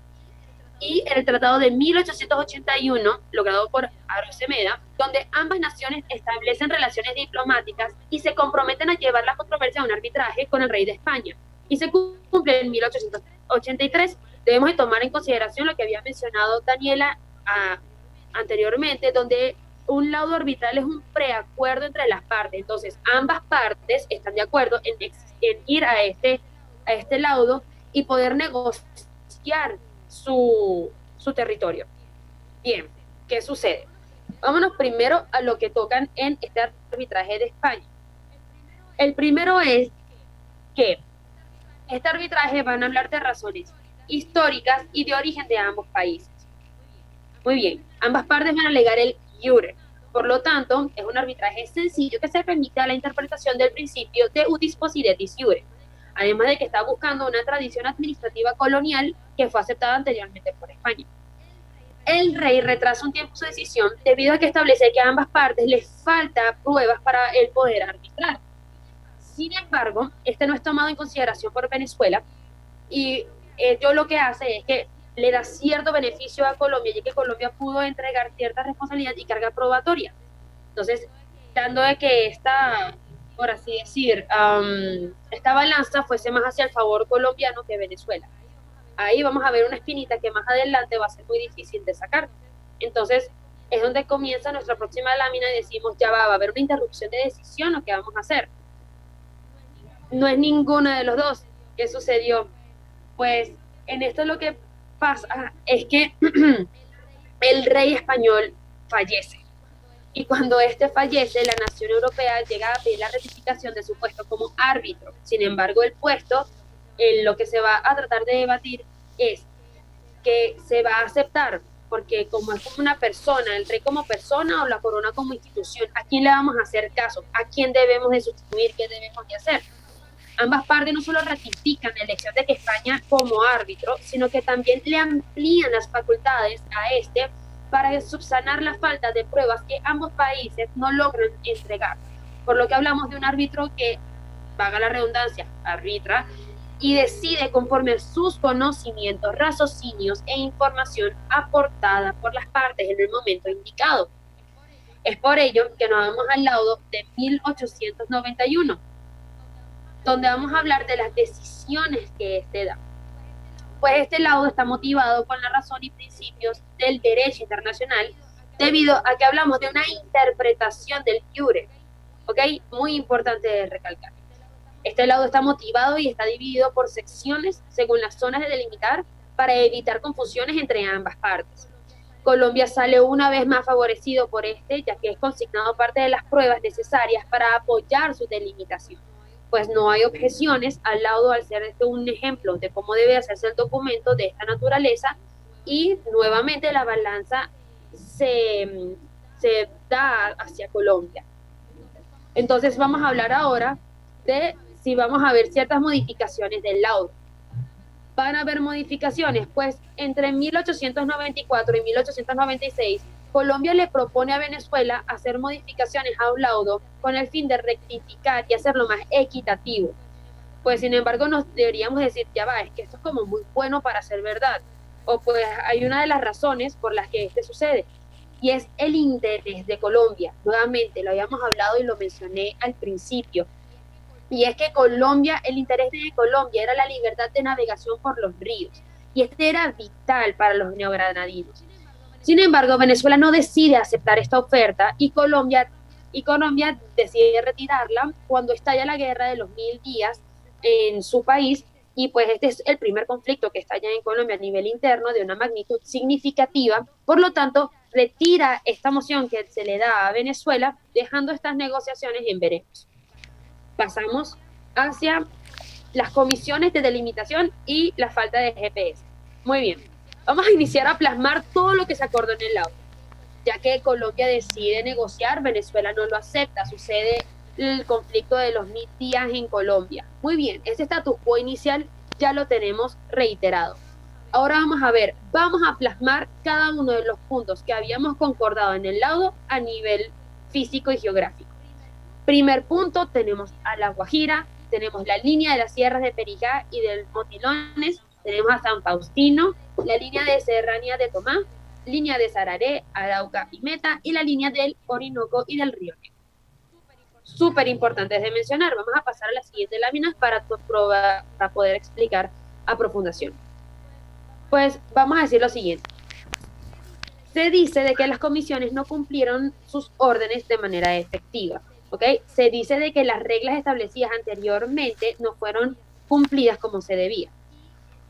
Y en el Tratado de 1881, logrado por Arocemeda, donde ambas naciones establecen relaciones diplomáticas y se comprometen a llevar la controversia a un arbitraje con el rey de España. Y se cumple en 1883. Debemos de tomar en consideración lo que había mencionado Daniela anteriormente, donde un laudo arbitral es un preacuerdo entre las partes. Entonces, ambas partes están de acuerdo en ir a este laudo y poder negociar su territorio. Bien, ¿qué sucede? Vámonos primero a lo que tocan en este arbitraje de España. El primero es que este arbitraje van a hablar de razones históricas y de origen de ambos países. Muy bien, ambas partes van a alegar el iure. Por lo tanto, es un arbitraje sencillo que se permite a la interpretación del principio de utis possidetis iure, además de que está buscando una tradición administrativa colonial que fue aceptada anteriormente por España. El rey retrasa un tiempo su decisión debido a que establece que a ambas partes les falta pruebas para el poder arbitrar. Sin embargo, este no es tomado en consideración por Venezuela y ello lo que hace es que le da cierto beneficio a Colombia, ya que Colombia pudo entregar cierta responsabilidad y carga probatoria. Entonces, dando de que esta, por así decir, esta balanza fuese más hacia el favor colombiano que Venezuela. Ahí vamos a ver una espinita que más adelante va a ser muy difícil de sacar. Entonces, es donde comienza nuestra próxima lámina y decimos, ya va a haber una interrupción de decisión, ¿o qué vamos a hacer? No es ninguno de los dos. ¿Qué sucedió? Pues en esto lo que pasa es que el rey español fallece. Y cuando este fallece, la nación europea llega a pedir la ratificación de su puesto como árbitro. Sin embargo, el puesto, lo que se va a tratar de debatir es que se va a aceptar, porque como es como una persona, el rey como persona o la corona como institución, ¿a quién le vamos a hacer caso? ¿A quién debemos de sustituir? ¿Qué debemos de hacer? Ambas partes no solo ratifican la elección de que España como árbitro, sino que también le amplían las facultades a este para subsanar la falta de pruebas que ambos países no logran entregar. Por lo que hablamos de un árbitro que, vaga la redundancia, arbitra y decide conforme a sus conocimientos, raciocinios e información aportada por las partes en el momento indicado. Es por ello que nos vamos al laudo de 1891, donde vamos a hablar de las decisiones que este da. Pues este laudo está motivado con la razón y principios del derecho internacional, debido a que hablamos de una interpretación del iure, ¿ok? Muy importante de recalcar. Este laudo está motivado y está dividido por secciones según las zonas de delimitar para evitar confusiones entre ambas partes. Colombia sale una vez más favorecido por este, ya que es consignado parte de las pruebas necesarias para apoyar su delimitación. Pues no hay objeciones al laudo al ser este un ejemplo de cómo debe hacerse el documento de esta naturaleza y nuevamente la balanza se da hacia Colombia. Entonces vamos a hablar ahora de si vamos a ver ciertas modificaciones del laudo. ¿Van a haber modificaciones? Pues entre 1894 y 1896 Colombia le propone a Venezuela hacer modificaciones a un laudo con el fin de rectificar y hacerlo más equitativo. Pues sin embargo nos deberíamos decir, ya va, es que esto es como muy bueno para ser verdad. O pues hay una de las razones por las que este sucede, y es el interés de Colombia. Nuevamente, lo habíamos hablado y lo mencioné al principio. Y es que Colombia, el interés de Colombia era la libertad de navegación por los ríos. Y este era vital para los neogranadinos. Sin embargo, Venezuela no decide aceptar esta oferta y Colombia y Colombia decide retirarla cuando estalla la guerra de los 1000 días en su país, y pues este es el primer conflicto que estalla en Colombia a nivel interno de una magnitud significativa. Por lo tanto, retira esta moción que se le da a Venezuela, dejando estas negociaciones en veremos. Pasamos hacia las comisiones de delimitación y la falta de GPS. Muy bien, vamos a iniciar a plasmar todo lo que se acordó en el laudo. Ya que Colombia decide negociar, Venezuela no lo acepta, sucede el conflicto de los 1000 días en Colombia. Muy bien, ese status quo inicial ya lo tenemos reiterado. Ahora vamos a plasmar cada uno de los puntos que habíamos concordado en el laudo a nivel físico y geográfico. Primer punto, tenemos a La Guajira, tenemos la línea de las sierras de Perijá y del Motilones, tenemos a San Faustino, la línea de Serranía de Tomá, línea de Sararé, Arauca y Meta, y la línea del Orinoco y del Río Negro. Súper importantes de mencionar. Vamos a pasar a las siguientes láminas para poder explicar a profundación. Pues vamos a decir lo siguiente. Se dice de que las comisiones no cumplieron sus órdenes de manera efectiva. ¿Okay? Se dice de que las reglas establecidas anteriormente no fueron cumplidas como se debía.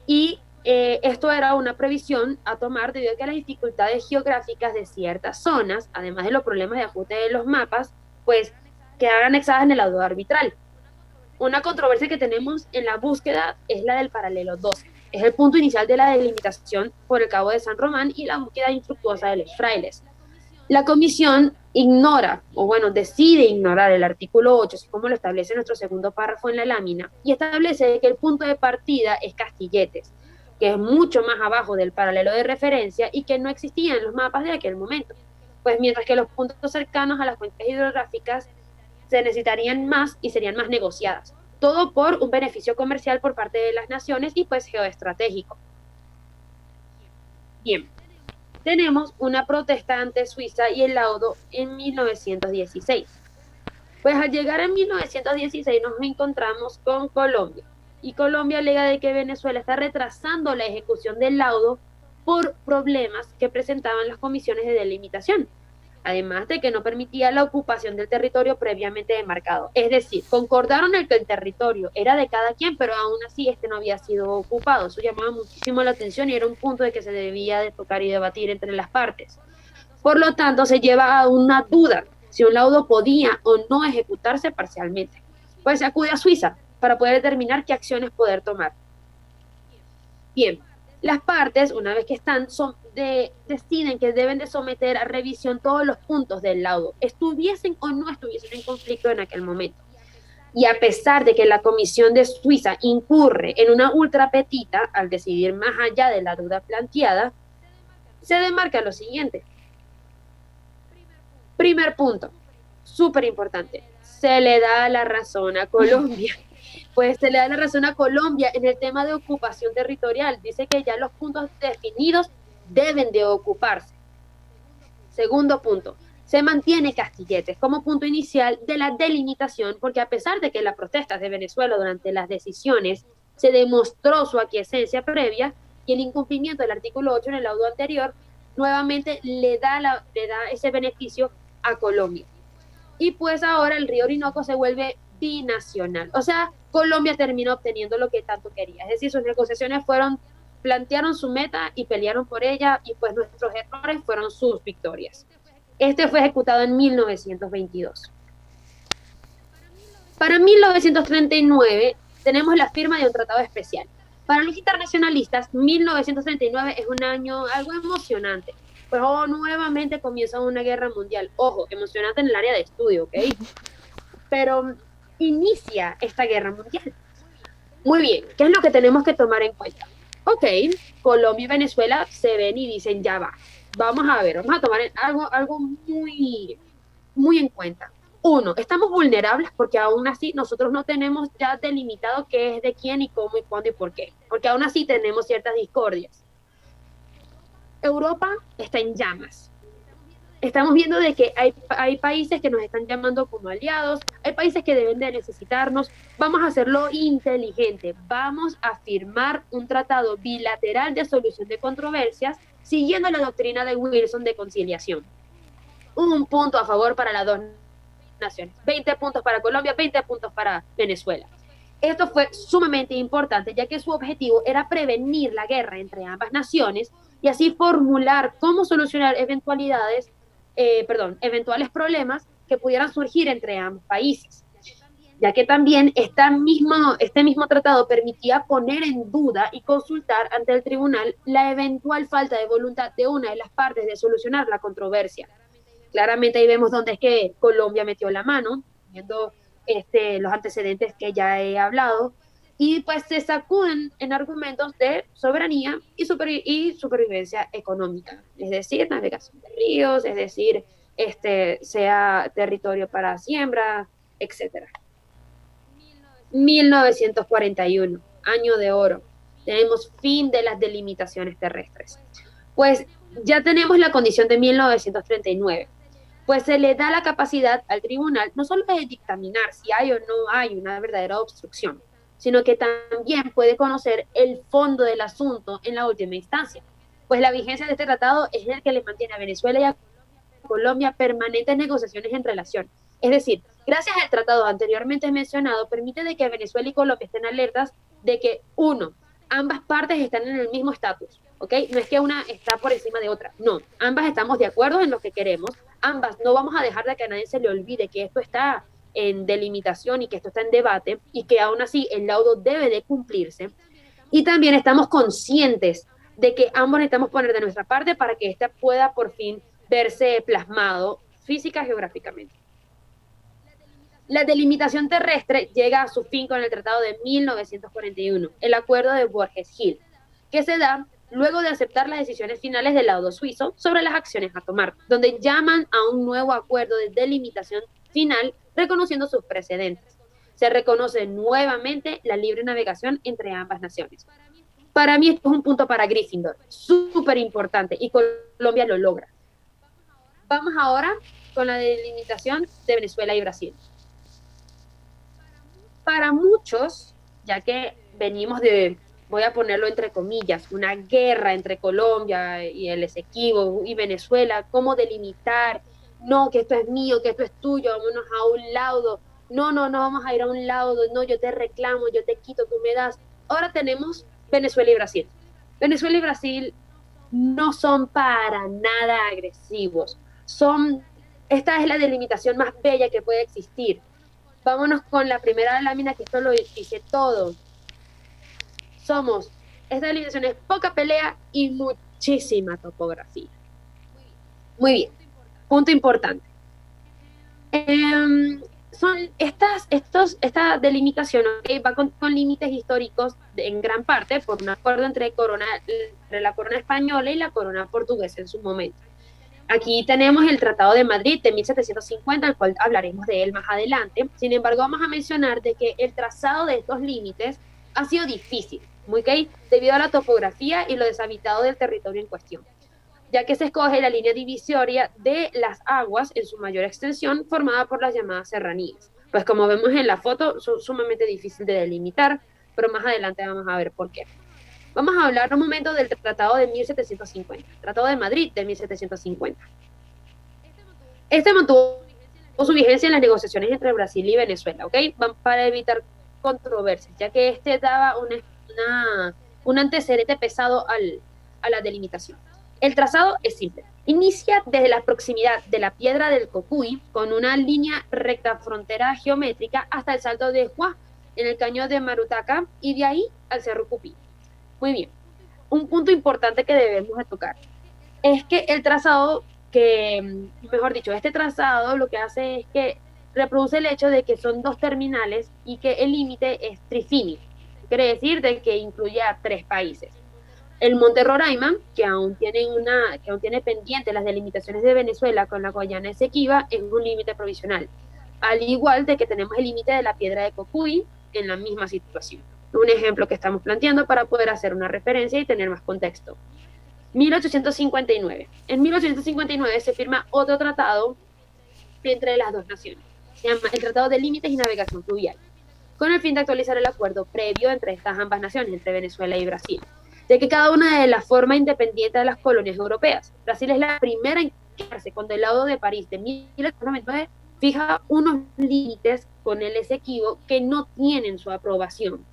Y esto era una previsión a tomar debido a que las dificultades geográficas de ciertas zonas, además de los problemas de ajuste de los mapas, pues quedaron anexadas en el laudo arbitral. Una controversia que tenemos en la búsqueda es la del paralelo 12. Es el punto inicial de la delimitación por el Cabo de San Román y la búsqueda infructuosa de los frailes. La comisión decide ignorar el artículo 8, así como lo establece nuestro segundo párrafo en la lámina, y establece que el punto de partida es Castilletes, que es mucho más abajo del paralelo de referencia y que no existía en los mapas de aquel momento. Pues mientras que los puntos cercanos a las cuencas hidrográficas se necesitarían más y serían más negociadas. Todo por un beneficio comercial por parte de las naciones y pues geoestratégico. Bien. Tenemos una protesta ante Suiza y el laudo en 1916. Pues al llegar en 1916 nos encontramos con Colombia. Y Colombia alega de que Venezuela está retrasando la ejecución del laudo por problemas que presentaban las comisiones de delimitación. Además de que no permitía la ocupación del territorio previamente demarcado. Es decir, concordaron en que el territorio era de cada quien, pero aún así este no había sido ocupado. Eso llamaba muchísimo la atención y era un punto de que se debía de tocar y debatir entre las partes. Por lo tanto, se lleva a una duda si un laudo podía o no ejecutarse parcialmente. Pues se acude a Suiza para poder determinar qué acciones poder tomar. Bien, las partes, una vez que deciden que deben de someter a revisión todos los puntos del laudo, estuviesen o no estuviesen en conflicto en aquel momento. Y a pesar de que la Comisión de Suiza incurre en una ultrapetita al decidir más allá de la duda planteada, se demarca lo siguiente. Primer punto, súper importante, se le da la razón a Colombia. Pues se le da la razón a Colombia en el tema de ocupación territorial. Dice que ya los puntos definidos deben de ocuparse. Segundo punto, se mantiene Castilletes como punto inicial de la delimitación, porque a pesar de que las protestas de Venezuela durante las decisiones se demostró su aquiescencia previa y el incumplimiento del artículo 8 en el laudo anterior, nuevamente le da ese beneficio a Colombia. Y pues ahora el río Orinoco se vuelve binacional. O sea, Colombia terminó obteniendo lo que tanto quería. Es decir, sus negociaciones plantearon su meta y pelearon por ella, y pues nuestros errores fueron sus victorias. Este fue ejecutado en 1922. Para 1939 tenemos la firma de un tratado especial. Para los internacionalistas, 1939 es un año algo emocionante. Pues nuevamente comienza una guerra mundial. Ojo, emocionante en el área de estudio, ¿ok? Pero inicia esta guerra mundial. Muy bien, ¿qué es lo que tenemos que tomar en cuenta? Ok, Colombia y Venezuela se ven y dicen, ya va, vamos a tomar algo muy, muy en cuenta. Uno, estamos vulnerables porque aún así nosotros no tenemos ya delimitado qué es de quién y cómo y cuándo y por qué, porque aún así tenemos ciertas discordias. Europa está en llamas. Estamos viendo de que hay países que nos están llamando como aliados, hay países que deben de necesitarnos. Vamos a hacerlo inteligente, vamos a firmar un tratado bilateral de solución de controversias siguiendo la doctrina de Wilson de conciliación. Un punto a favor para las dos naciones. 20 puntos para Colombia, 20 puntos para Venezuela. Esto fue sumamente importante, ya que su objetivo era prevenir la guerra entre ambas naciones y así formular cómo solucionar eventuales problemas que pudieran surgir entre ambos países, ya que también este mismo tratado permitía poner en duda y consultar ante el tribunal la eventual falta de voluntad de una de las partes de solucionar la controversia. Claramente ahí vemos dónde es que Colombia metió la mano, viendo los antecedentes que ya he hablado, y pues se sacuden en argumentos de soberanía y supervivencia económica, es decir, navegación de ríos, es decir, sea territorio para siembra, etcétera. 1941, año de oro. Tenemos fin de las delimitaciones terrestres. Pues ya tenemos la condición de 1939. Pues se le da la capacidad al tribunal no solo de dictaminar si hay o no hay una verdadera obstrucción, sino que también puede conocer el fondo del asunto en la última instancia. Pues la vigencia de este tratado es el que le mantiene a Venezuela y a Colombia permanentes negociaciones en relación. Es decir, gracias al tratado anteriormente mencionado, permite de que Venezuela y Colombia estén alertas de que, uno, ambas partes están en el mismo estatus, ¿ok? No es que una está por encima de otra, no, ambas estamos de acuerdo en lo que queremos, ambas no vamos a dejar de que a nadie se le olvide que esto está en delimitación y que esto está en debate y que aún así el laudo debe de cumplirse. Y también estamos conscientes de que ambos necesitamos poner de nuestra parte para que ésta pueda por fin verse plasmado física geográficamente. La delimitación terrestre llega a su fin con el Tratado de 1941, el Acuerdo de Borges Hill, que se da luego de aceptar las decisiones finales del laudo suizo sobre las acciones a tomar, donde llaman a un nuevo acuerdo de delimitación final reconociendo sus precedentes. Se reconoce nuevamente la libre navegación entre ambas naciones. Para mí esto es un punto para Gryffindor, súper importante, y Colombia lo logra. Vamos ahora con la delimitación de Venezuela y Brasil. Para muchos, ya que venimos de, voy a ponerlo entre comillas, una guerra entre Colombia y el Esequibo y Venezuela, cómo delimitar, no, que esto es mío, que esto es tuyo, vámonos a un laudo, no, vamos a ir a un laudo, no, yo te reclamo, yo te quito, tú me das. Ahora tenemos Venezuela y Brasil. Venezuela y Brasil no son para nada agresivos, esta es la delimitación más bella que puede existir. Vámonos con la primera lámina, que esto lo dice todo. Esta delimitación es poca pelea y muchísima topografía. Muy bien, punto importante. Esta delimitación, ¿okay? Va con límites históricos en gran parte por un acuerdo entre la corona española y la corona portuguesa en su momento. Aquí tenemos el Tratado de Madrid de 1750, al cual hablaremos de él más adelante. Sin embargo, vamos a mencionar de que el trazado de estos límites ha sido difícil, ¿okay? Debido a la topografía y lo deshabitado del territorio en cuestión, ya que se escoge la línea divisoria de las aguas en su mayor extensión, formada por las llamadas serranías. Pues como vemos en la foto, son sumamente difíciles de delimitar, pero más adelante vamos a ver por qué. Vamos a hablar un momento del Tratado de 1750, Tratado de Madrid de 1750. Este mantuvo su vigencia en las negociaciones entre Brasil y Venezuela, ¿ok? Para evitar controversias, ya que daba un antecedente pesado a la delimitación. El trazado es simple. Inicia desde la proximidad de la Piedra del Cocuy con una línea recta frontera geométrica hasta el Salto de Juá en el cañón de Marutaca y de ahí al Cerro Cupí. Muy bien. Un punto importante que debemos de tocar es que este trazado lo que hace es que reproduce el hecho de que son dos terminales y que el límite es trifínico. Quiere decir de que incluye a 3 países. El Monte Roraima, que aún tiene pendiente las delimitaciones de Venezuela con la Guayana Esequiba, es un límite provisional. Al igual de que tenemos el límite de la Piedra de Cocuy en la misma situación. Un ejemplo que estamos planteando para poder hacer una referencia y tener más contexto. 1859. En 1859 se firma otro tratado entre las dos naciones. Se llama el Tratado de Límites y Navegación Fluvial, con el fin de actualizar el acuerdo previo entre estas ambas naciones, entre Venezuela y Brasil, de que cada una de la forma independiente de las colonias europeas. Brasil es la primera en quedarse con el laudo de París de 1899 fija unos límites con el Esequibo que no tienen su aprobación.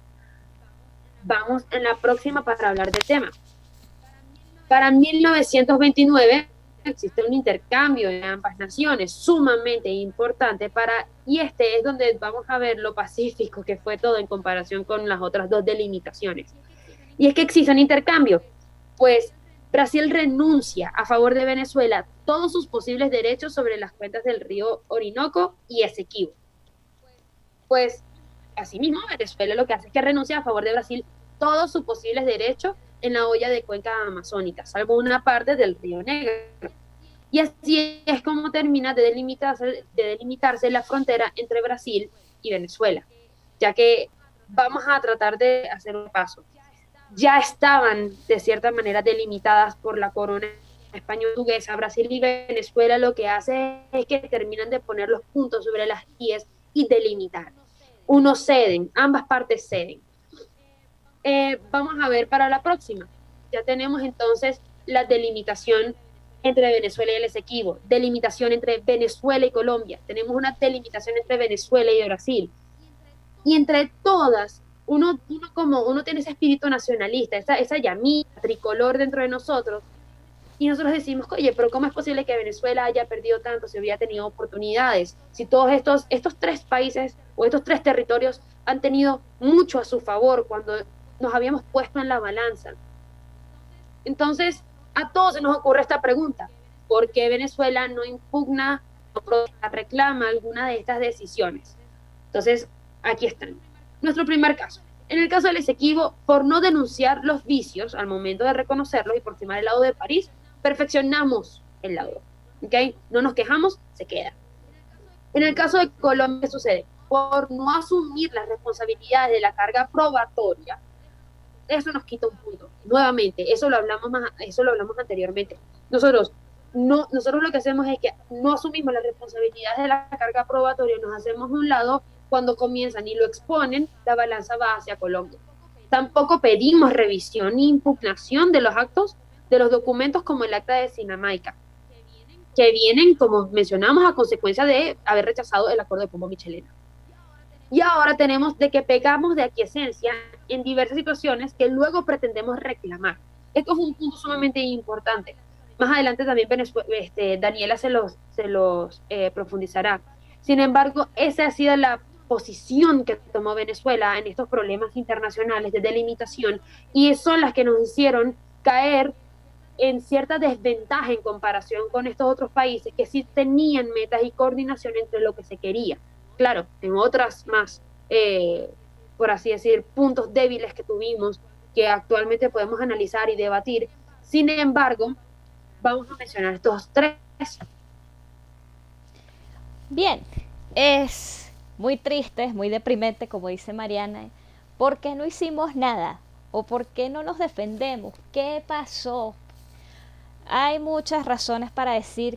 Vamos en la próxima para hablar del tema. Para 1929 existe un intercambio de ambas naciones sumamente importante y este es donde vamos a ver lo pacífico que fue todo en comparación con las otras dos delimitaciones. Y es que existe un intercambio, pues Brasil renuncia a favor de Venezuela todos sus posibles derechos sobre las cuentas del río Orinoco y Esequibo. Pues asimismo Venezuela lo que hace es que renuncia a favor de Brasil todos sus posibles derechos en la olla de cuenca amazónica, salvo una parte del río Negro. Y así es como termina de delimitarse la frontera entre Brasil y Venezuela, ya que vamos a tratar de hacer un paso. Ya estaban de cierta manera delimitadas por la corona española portuguesa. Brasil y Venezuela lo que hace es que terminan de poner los puntos sobre las IES y delimitar. Unos ceden, ambas partes ceden. Vamos a ver para la próxima. Ya tenemos entonces la delimitación entre Venezuela y el Esequibo, delimitación entre Venezuela y Colombia, tenemos una delimitación entre Venezuela y Brasil. Y entre todas, uno tiene ese espíritu nacionalista, esa llamita tricolor dentro de nosotros, y nosotros decimos, oye, pero ¿cómo es posible que Venezuela haya perdido tanto si hubiera tenido oportunidades? Si todos estos tres países o estos tres territorios han tenido mucho a su favor cuando nos habíamos puesto en la balanza. Entonces, a todos se nos ocurre esta pregunta: ¿por qué Venezuela no impugna o reclama alguna de estas decisiones? Entonces, aquí están. Nuestro primer caso. En el caso del Esequibo, por no denunciar los vicios al momento de reconocerlos y por firmar el laudo de París, perfeccionamos el laudo. ¿Okay? No nos quejamos, se queda. En el caso de Colombia, ¿qué sucede? Por no asumir las responsabilidades de la carga probatoria, eso nos quita un punto. Nuevamente, eso lo hablamos anteriormente. Nosotros lo que hacemos es que no asumimos las responsabilidades de la carga probatoria, nos hacemos un lado. Cuando comienzan y lo exponen, la balanza va hacia Colombia. Tampoco pedimos revisión ni impugnación de los actos, de los documentos como el acta de Sinamaica, que vienen, como mencionamos, a consecuencia de haber rechazado el acuerdo de Pombo Michelena. Y ahora tenemos de que pegamos de aquiescencia en diversas situaciones que luego pretendemos reclamar. Esto es un punto sumamente importante. Más adelante también Daniela se los profundizará. Sin embargo, esa ha sido la posición que tomó Venezuela en estos problemas internacionales de delimitación, y son las que nos hicieron caer en cierta desventaja en comparación con estos otros países que sí tenían metas y coordinación entre lo que se quería. Claro, en otras más, por así decir, puntos débiles que tuvimos, que actualmente podemos analizar y debatir. Sin embargo, vamos a mencionar estos tres. Bien, es muy triste, es muy deprimente, como dice Mariana, ¿por qué no hicimos nada? ¿O por qué no nos defendemos? ¿Qué pasó? Hay muchas razones para decir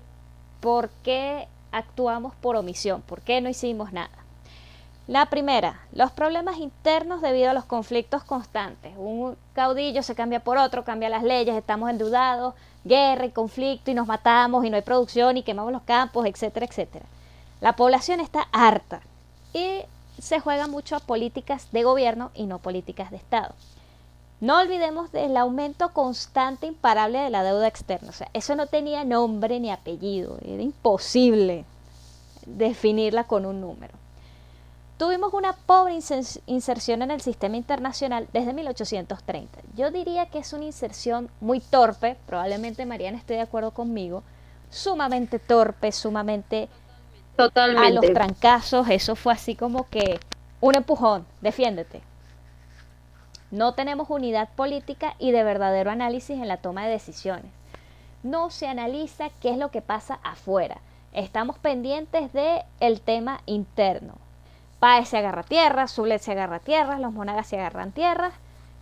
por qué actuamos por omisión, por qué no hicimos nada. La primera, los problemas internos debido a los conflictos constantes. Un caudillo se cambia por otro, cambia las leyes, estamos endeudados, guerra y conflicto y nos matamos y no hay producción y quemamos los campos, etcétera, etcétera. La población está harta y se juega mucho a políticas de gobierno y no políticas de Estado. No olvidemos del aumento constante, imparable de la deuda externa. O sea, eso no tenía nombre ni apellido, era imposible definirla con un número. Tuvimos una pobre inserción en el sistema internacional desde 1830. Yo diría que es una inserción muy torpe, probablemente Mariana esté de acuerdo conmigo, sumamente torpe, sumamente Totalmente. a los trancazos. Eso fue así como que un empujón, defiéndete. No tenemos unidad política y de verdadero análisis en la toma de decisiones. No se analiza qué es lo que pasa afuera. Estamos pendientes del tema interno. Páez se agarra tierras, Zulet se agarra tierras, los Monagas se agarran tierras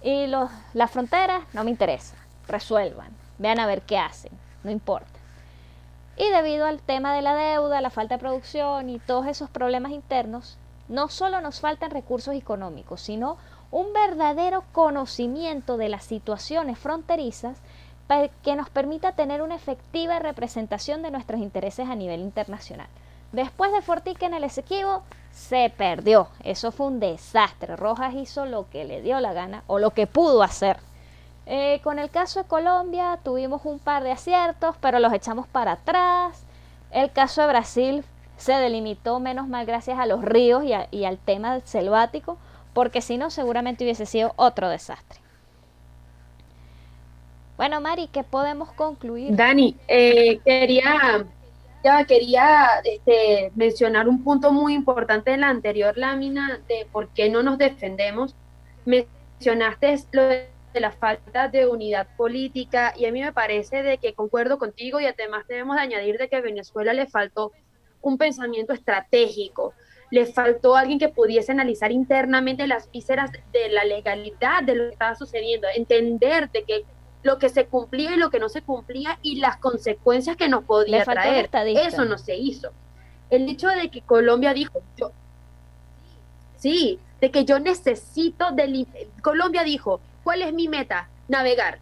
y las fronteras no me interesa. Resuelvan, vean a ver qué hacen, no importa. Y debido al tema de la deuda, la falta de producción y todos esos problemas internos, no solo nos faltan recursos económicos, sino un verdadero conocimiento de las situaciones fronterizas que nos permita tener una efectiva representación de nuestros intereses a nivel internacional. Después de Fortica en el Esequibo, se perdió. Eso fue un desastre. Rojas hizo lo que le dio la gana o lo que pudo hacer. Con el caso de Colombia tuvimos un par de aciertos, pero los echamos para atrás. El caso de Brasil se delimitó menos mal gracias a los ríos y al tema selvático, porque si no seguramente hubiese sido otro desastre. Bueno, Mari, ¿qué podemos concluir? Dani, quería mencionar un punto muy importante en la anterior lámina de por qué no nos defendemos. Mencionaste lo de la falta de unidad política y a mí me parece de que concuerdo contigo y además debemos de añadir de que a Venezuela le faltó un pensamiento estratégico, le faltó alguien que pudiese analizar internamente las vísceras de la legalidad de lo que estaba sucediendo, entender de que lo que se cumplía y lo que no se cumplía y las consecuencias que nos Le podía faltó un traer. estadista. Eso no se hizo. El hecho de que Colombia dijo, sí, de que yo necesito Colombia dijo, ¿cuál es mi meta? Navegar.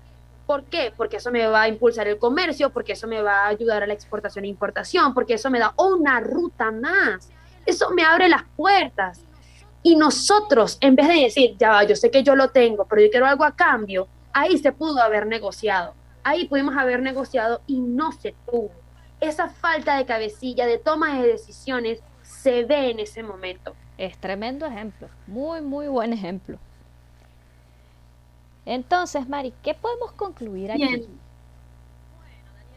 ¿Por qué? Porque eso me va a impulsar el comercio, porque eso me va a ayudar a la exportación e importación, porque eso me da una ruta más. Eso me abre las puertas. Y nosotros, en vez de decir, ya va, yo sé que yo lo tengo, pero yo quiero algo a cambio, ahí se pudo haber negociado. Ahí pudimos haber negociado y no se tuvo. Esa falta de cabecilla, de toma de decisiones, se ve en ese momento. Es tremendo ejemplo, muy, muy buen ejemplo. Entonces, Mari, ¿qué podemos concluir aquí? Bien.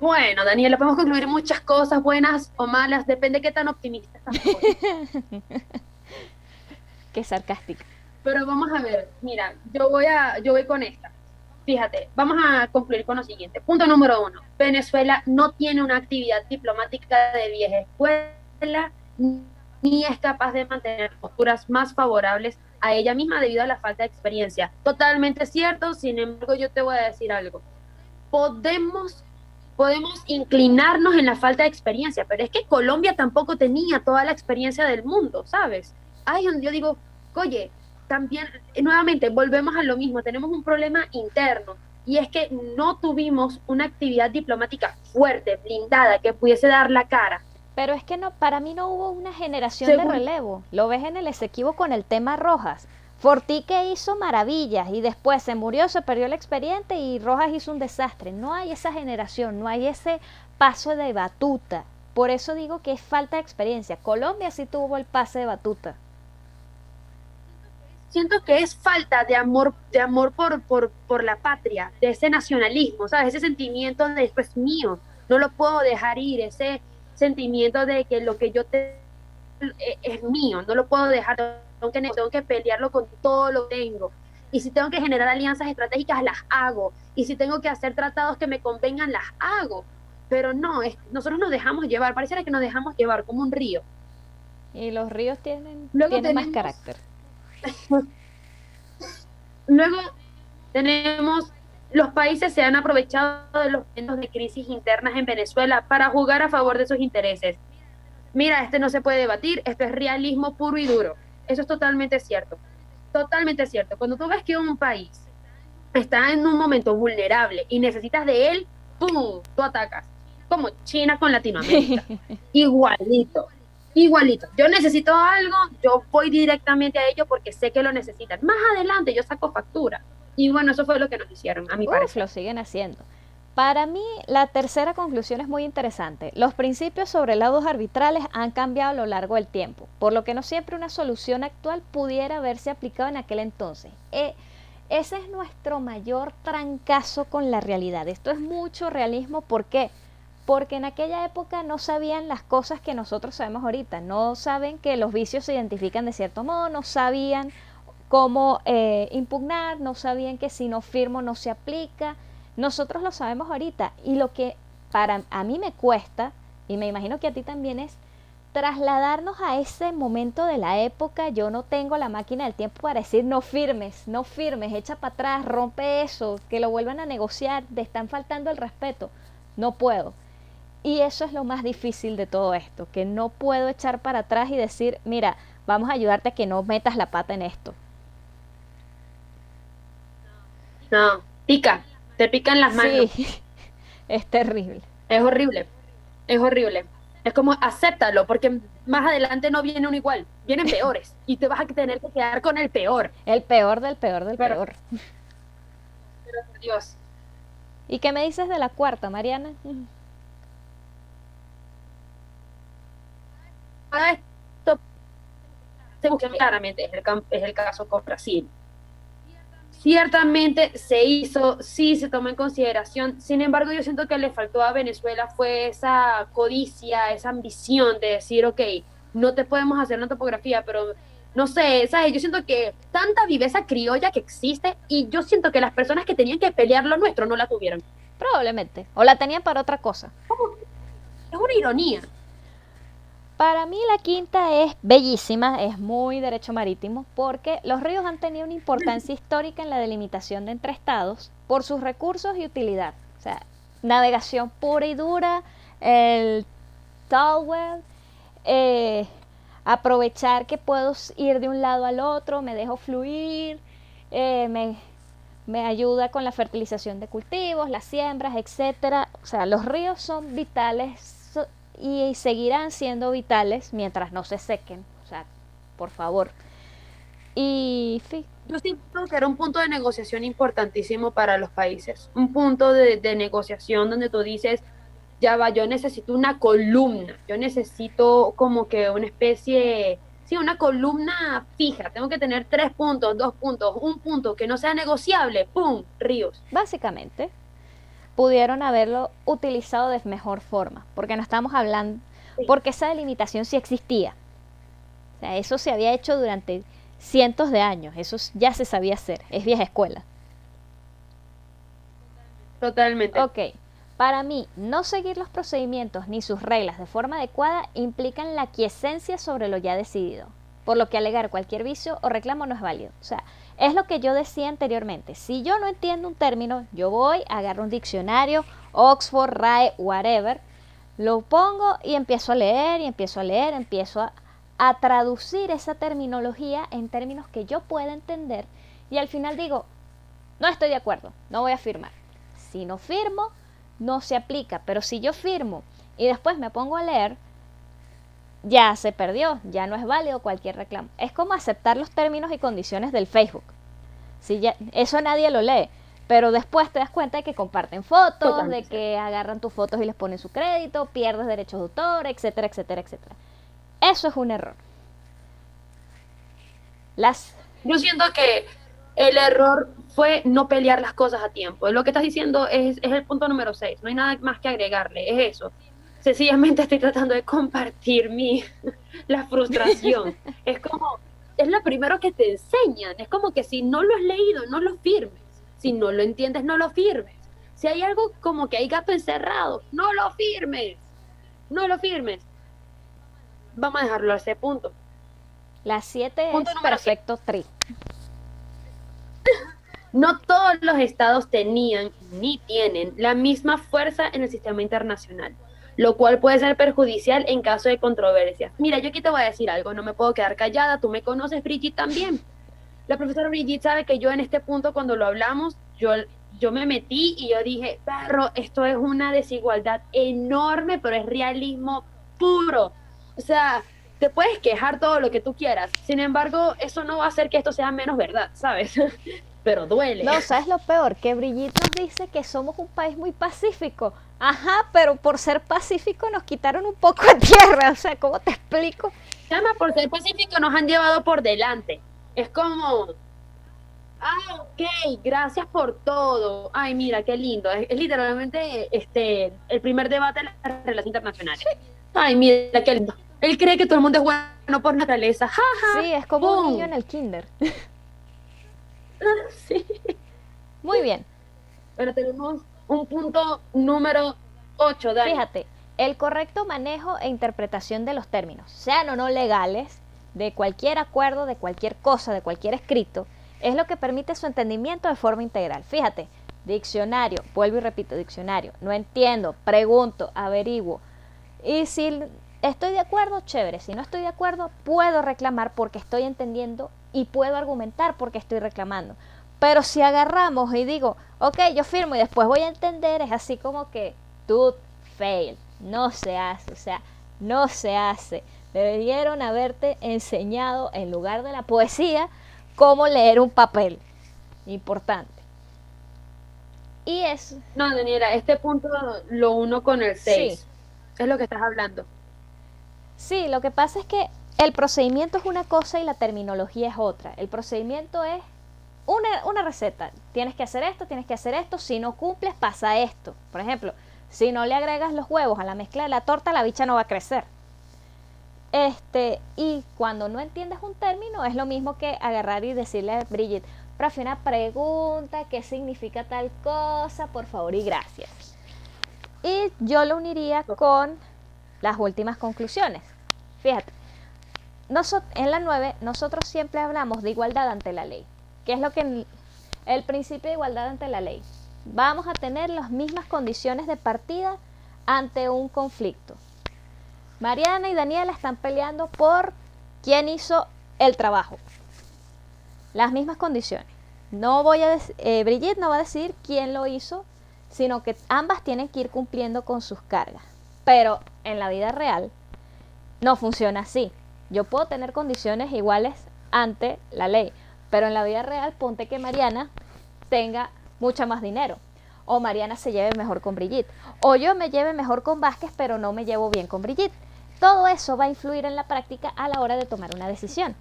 Bueno, Daniela, podemos concluir muchas cosas, buenas o malas, depende de qué tan optimista estás. Qué sarcástica. Pero vamos a ver, mira, yo voy con esta. Fíjate, vamos a concluir con lo siguiente. Punto número 1. Venezuela no tiene una actividad diplomática de vieja escuela ni es capaz de mantener posturas más favorables a ella misma debido a la falta de experiencia. Totalmente cierto, sin embargo, yo te voy a decir algo. Podemos inclinarnos en la falta de experiencia, pero es que Colombia tampoco tenía toda la experiencia del mundo, ¿sabes? Ahí donde yo digo, oye, también, nuevamente, volvemos a lo mismo, tenemos un problema interno, y es que no tuvimos una actividad diplomática fuerte, blindada, que pudiese dar la cara. Pero es que no, para mí no hubo una generación de relevo. Lo ves en el Esequibo con el tema Rojas. Fortique hizo maravillas y después se murió, se perdió el expediente y Rojas hizo un desastre. No hay esa generación, no hay ese paso de batuta. Por eso digo que es falta de experiencia. Colombia sí tuvo el pase de batuta. Siento que es falta de amor por la patria, de ese nacionalismo, ¿sabes? Ese sentimiento de esto es mío, no lo puedo dejar ir, ese sentimiento de que lo que yo es mío, no lo puedo dejar, tengo que pelearlo con todo lo que tengo. Y si tengo que generar alianzas estratégicas, las hago. Y si tengo que hacer tratados que me convengan, las hago. Pero no, nosotros nos dejamos llevar, pareciera que nos dejamos llevar como un río. Y los ríos tienen más Tenemos, carácter. luego tenemos, los países se han aprovechado de los momentos de crisis internas en Venezuela para jugar a favor de sus intereses. Mira, no se puede debatir, esto es realismo puro y duro. Eso es totalmente cierto. Totalmente cierto. Cuando tú ves que un país está en un momento vulnerable y necesitas de él, ¡pum!, tú atacas. Como China con Latinoamérica. Igualito. Igualito. Yo necesito algo, yo voy directamente a ello porque sé que lo necesitan. Más adelante yo saco factura. Y bueno, eso fue lo que nos hicieron, a mi parecer. Lo siguen haciendo. Para mí, la tercera conclusión es muy interesante. Los principios sobre lados arbitrales han cambiado a lo largo del tiempo, por lo que no siempre una solución actual pudiera haberse aplicado en aquel entonces. Ese es nuestro mayor trancazo con la realidad. Esto es mucho realismo. ¿Por qué? Porque en aquella época no sabían las cosas que nosotros sabemos ahorita. No saben que los vicios se identifican de cierto modo, no sabían cómo impugnar, no sabían que si no firmo no se aplica. Nosotros lo sabemos ahorita y lo que a mí me cuesta, y me imagino que a ti también, es trasladarnos a ese momento de la época. Yo no tengo la máquina del tiempo para decir no firmes, echa para atrás, rompe eso, que lo vuelvan a negociar, te están faltando el respeto. No puedo. Y eso es lo más difícil de todo esto, que no puedo echar para atrás y decir, mira, vamos a ayudarte a que no metas la pata en esto. No, te pican las manos. Sí, es terrible. Es horrible, es horrible. Es como acéptalo, porque más adelante no viene uno igual, vienen peores y te vas a tener que quedar con el peor. El peor del peor del Pero, peor. por Dios, ¿Y qué me dices de la cuarta, Mariana? nada de esto se busca claramente, es el caso con Brasil. Ciertamente se hizo, sí se tomó en consideración, sin embargo yo siento que le faltó a Venezuela fue esa codicia, esa ambición de decir, ok, no te podemos hacer una topografía, pero no sé, ¿sabes? Yo siento que tanta viveza criolla que existe y yo siento que las personas que tenían que pelear lo nuestro no la tuvieron. Probablemente. O la tenían para otra cosa. Es una ironía. Para mí la quinta es bellísima, es muy derecho marítimo, porque los ríos han tenido una importancia histórica en la delimitación de entre estados por sus recursos y utilidad. O sea, navegación pura y dura, el Talwell, eh, aprovechar que puedo ir de un lado al otro, me dejo fluir, me ayuda con la fertilización de cultivos, las siembras, etcétera. O sea, los ríos son vitales y seguirán siendo vitales mientras no se sequen. O sea, por favor. Y sí, Yo siento que era un punto de negociación importantísimo para los países, un punto de negociación donde tú dices, ya va, yo necesito una columna, yo necesito como que una especie, sí, una columna fija, tengo que tener 3 puntos, 2 puntos, un punto que no sea negociable, ¡pum! Ríos. básicamente pudieron haberlo utilizado de mejor forma, porque no estamos hablando, Sí, porque esa delimitación sí existía. O sea, eso se había hecho durante cientos de años, eso ya se sabía hacer, es vieja escuela. totalmente, Ok, para mí, no seguir los procedimientos ni sus reglas de forma adecuada implican la quiesencia sobre lo ya decidido, por lo que alegar cualquier vicio o reclamo no es válido. O sea, es lo que yo decía anteriormente. Si yo no entiendo un término, yo voy, agarro un diccionario, Oxford, RAE, whatever, lo pongo y empiezo a leer y empiezo a leer, a traducir esa terminología en términos que yo pueda entender y al final digo, no estoy de acuerdo, no voy a firmar. Si no firmo, no se aplica, pero si yo firmo y después me pongo a leer, ya se perdió, ya no es válido cualquier reclamo. Es como aceptar los términos y condiciones del Facebook. Si ya, eso nadie lo lee, pero después te das cuenta de que comparten fotos, de totalmente. que agarran tus fotos y les ponen su crédito, pierdes derechos de autor, etcétera, etcétera, etcétera. Eso es un error. Las Yo siento que el error fue no pelear las cosas a tiempo. Lo que estás diciendo es el punto número 6. No hay nada más que agregarle, es eso. Sencillamente estoy tratando de compartir la frustración. Es como, es lo primero que te enseñan. Es como que si no lo has leído, no lo firmes. Si no lo entiendes, no lo firmes. Si hay algo como que hay gato encerrado, no lo firmes. No lo firmes. Vamos a dejarlo a ese punto. Las 7 Punto es número 7. perfecto tri. No todos los estados tenían ni tienen la misma fuerza en el sistema internacional, lo cual puede ser perjudicial en caso de controversias. Mira, yo aquí te voy a decir algo, no me puedo quedar callada, tú me conoces, Brigitte, también. La profesora Brigitte sabe que yo en este punto, cuando lo hablamos, yo me metí y yo dije, perro, esto es una desigualdad enorme, pero es realismo puro. O sea, te puedes quejar todo lo que tú quieras, sin embargo, eso no va a hacer que esto sea menos verdad, ¿sabes? Pero duele. No, ¿sabes lo peor? Que Brigitte nos dice que somos un país muy pacífico. Ajá, pero por ser pacífico nos quitaron un poco de tierra. O sea, ¿cómo te explico? Llama por ser pacífico, nos han llevado por delante. Es como, ok, gracias por todo. Ay, mira, qué lindo. Es literalmente el primer debate de las relaciones internacionales. Ay, mira, qué lindo. Él cree que todo el mundo es bueno por naturaleza. Ja, Sí, ja, es como un niño ¡pum! en el kinder. Sí. Muy bien. Pero tenemos un punto número 8, Dani. Fíjate, el correcto manejo e interpretación de los términos, sean o no legales, de cualquier acuerdo, de cualquier cosa, de cualquier escrito, es lo que permite su entendimiento de forma integral. Fíjate, diccionario, vuelvo y repito, diccionario, no entiendo, pregunto, averiguo. Y si estoy de acuerdo, chévere. Si no estoy de acuerdo, puedo reclamar porque estoy entendiendo y puedo argumentar porque estoy reclamando. Pero si agarramos y digo, ok, yo firmo y después voy a entender, es así como que, dude, fail. No se hace. O sea, no se hace. Debieron haberte enseñado, en lugar de la poesía, cómo leer un papel. Importante. Y es, No, Daniela, este punto lo uno con el sí, 6. Es lo que estás hablando. sí, lo que pasa es que el procedimiento es una cosa y la terminología es otra. El procedimiento es una receta. Tienes que hacer esto, si no cumples pasa esto. Por ejemplo, si no le agregas los huevos a la mezcla de la torta, la bicha no va a crecer. Y cuando no entiendes un término, es lo mismo que agarrar y decirle a Brigitte, profe, una pregunta, ¿qué significa tal cosa? Por favor y gracias. Y yo lo uniría con las últimas conclusiones. Fíjate, en la 9 nosotros siempre hablamos de igualdad ante la ley. ¿Qué es lo que el principio de igualdad ante la ley? Vamos a tener las mismas condiciones de partida ante un conflicto. Mariana y Daniela están peleando por quién hizo el trabajo. Las mismas condiciones. Brigitte no va a decir quién lo hizo, sino que ambas tienen que ir cumpliendo con sus cargas. Pero en la vida real no funciona así. Yo puedo tener condiciones iguales ante la ley, pero en la vida real ponte que Mariana tenga mucho más dinero, o Mariana se lleve mejor con Brigitte, o yo me lleve mejor con Vázquez pero no me llevo bien con Brigitte. Todo eso va a influir en la práctica a la hora de tomar una decisión.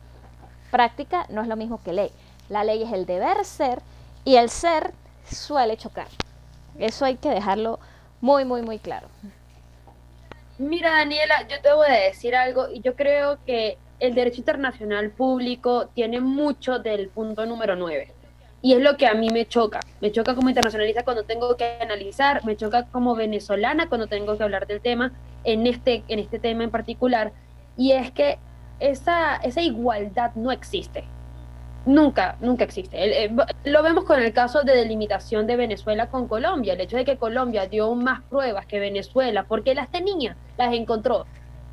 Práctica no es lo mismo que ley. La ley es el deber ser y el ser suele chocar. Eso hay que dejarlo muy, muy, muy claro. Mira, Daniela, yo te voy a decir algo y yo creo que el derecho internacional público tiene mucho del punto número 9. Y es lo que a mí me choca. Me choca como internacionalista cuando tengo que analizar, me choca como venezolana cuando tengo que hablar del tema, en este tema en particular. Y es que esa igualdad no existe. Nunca, nunca existe. Lo vemos con el caso de delimitación de Venezuela con Colombia, el hecho de que Colombia dio más pruebas que Venezuela, porque las tenía, las encontró,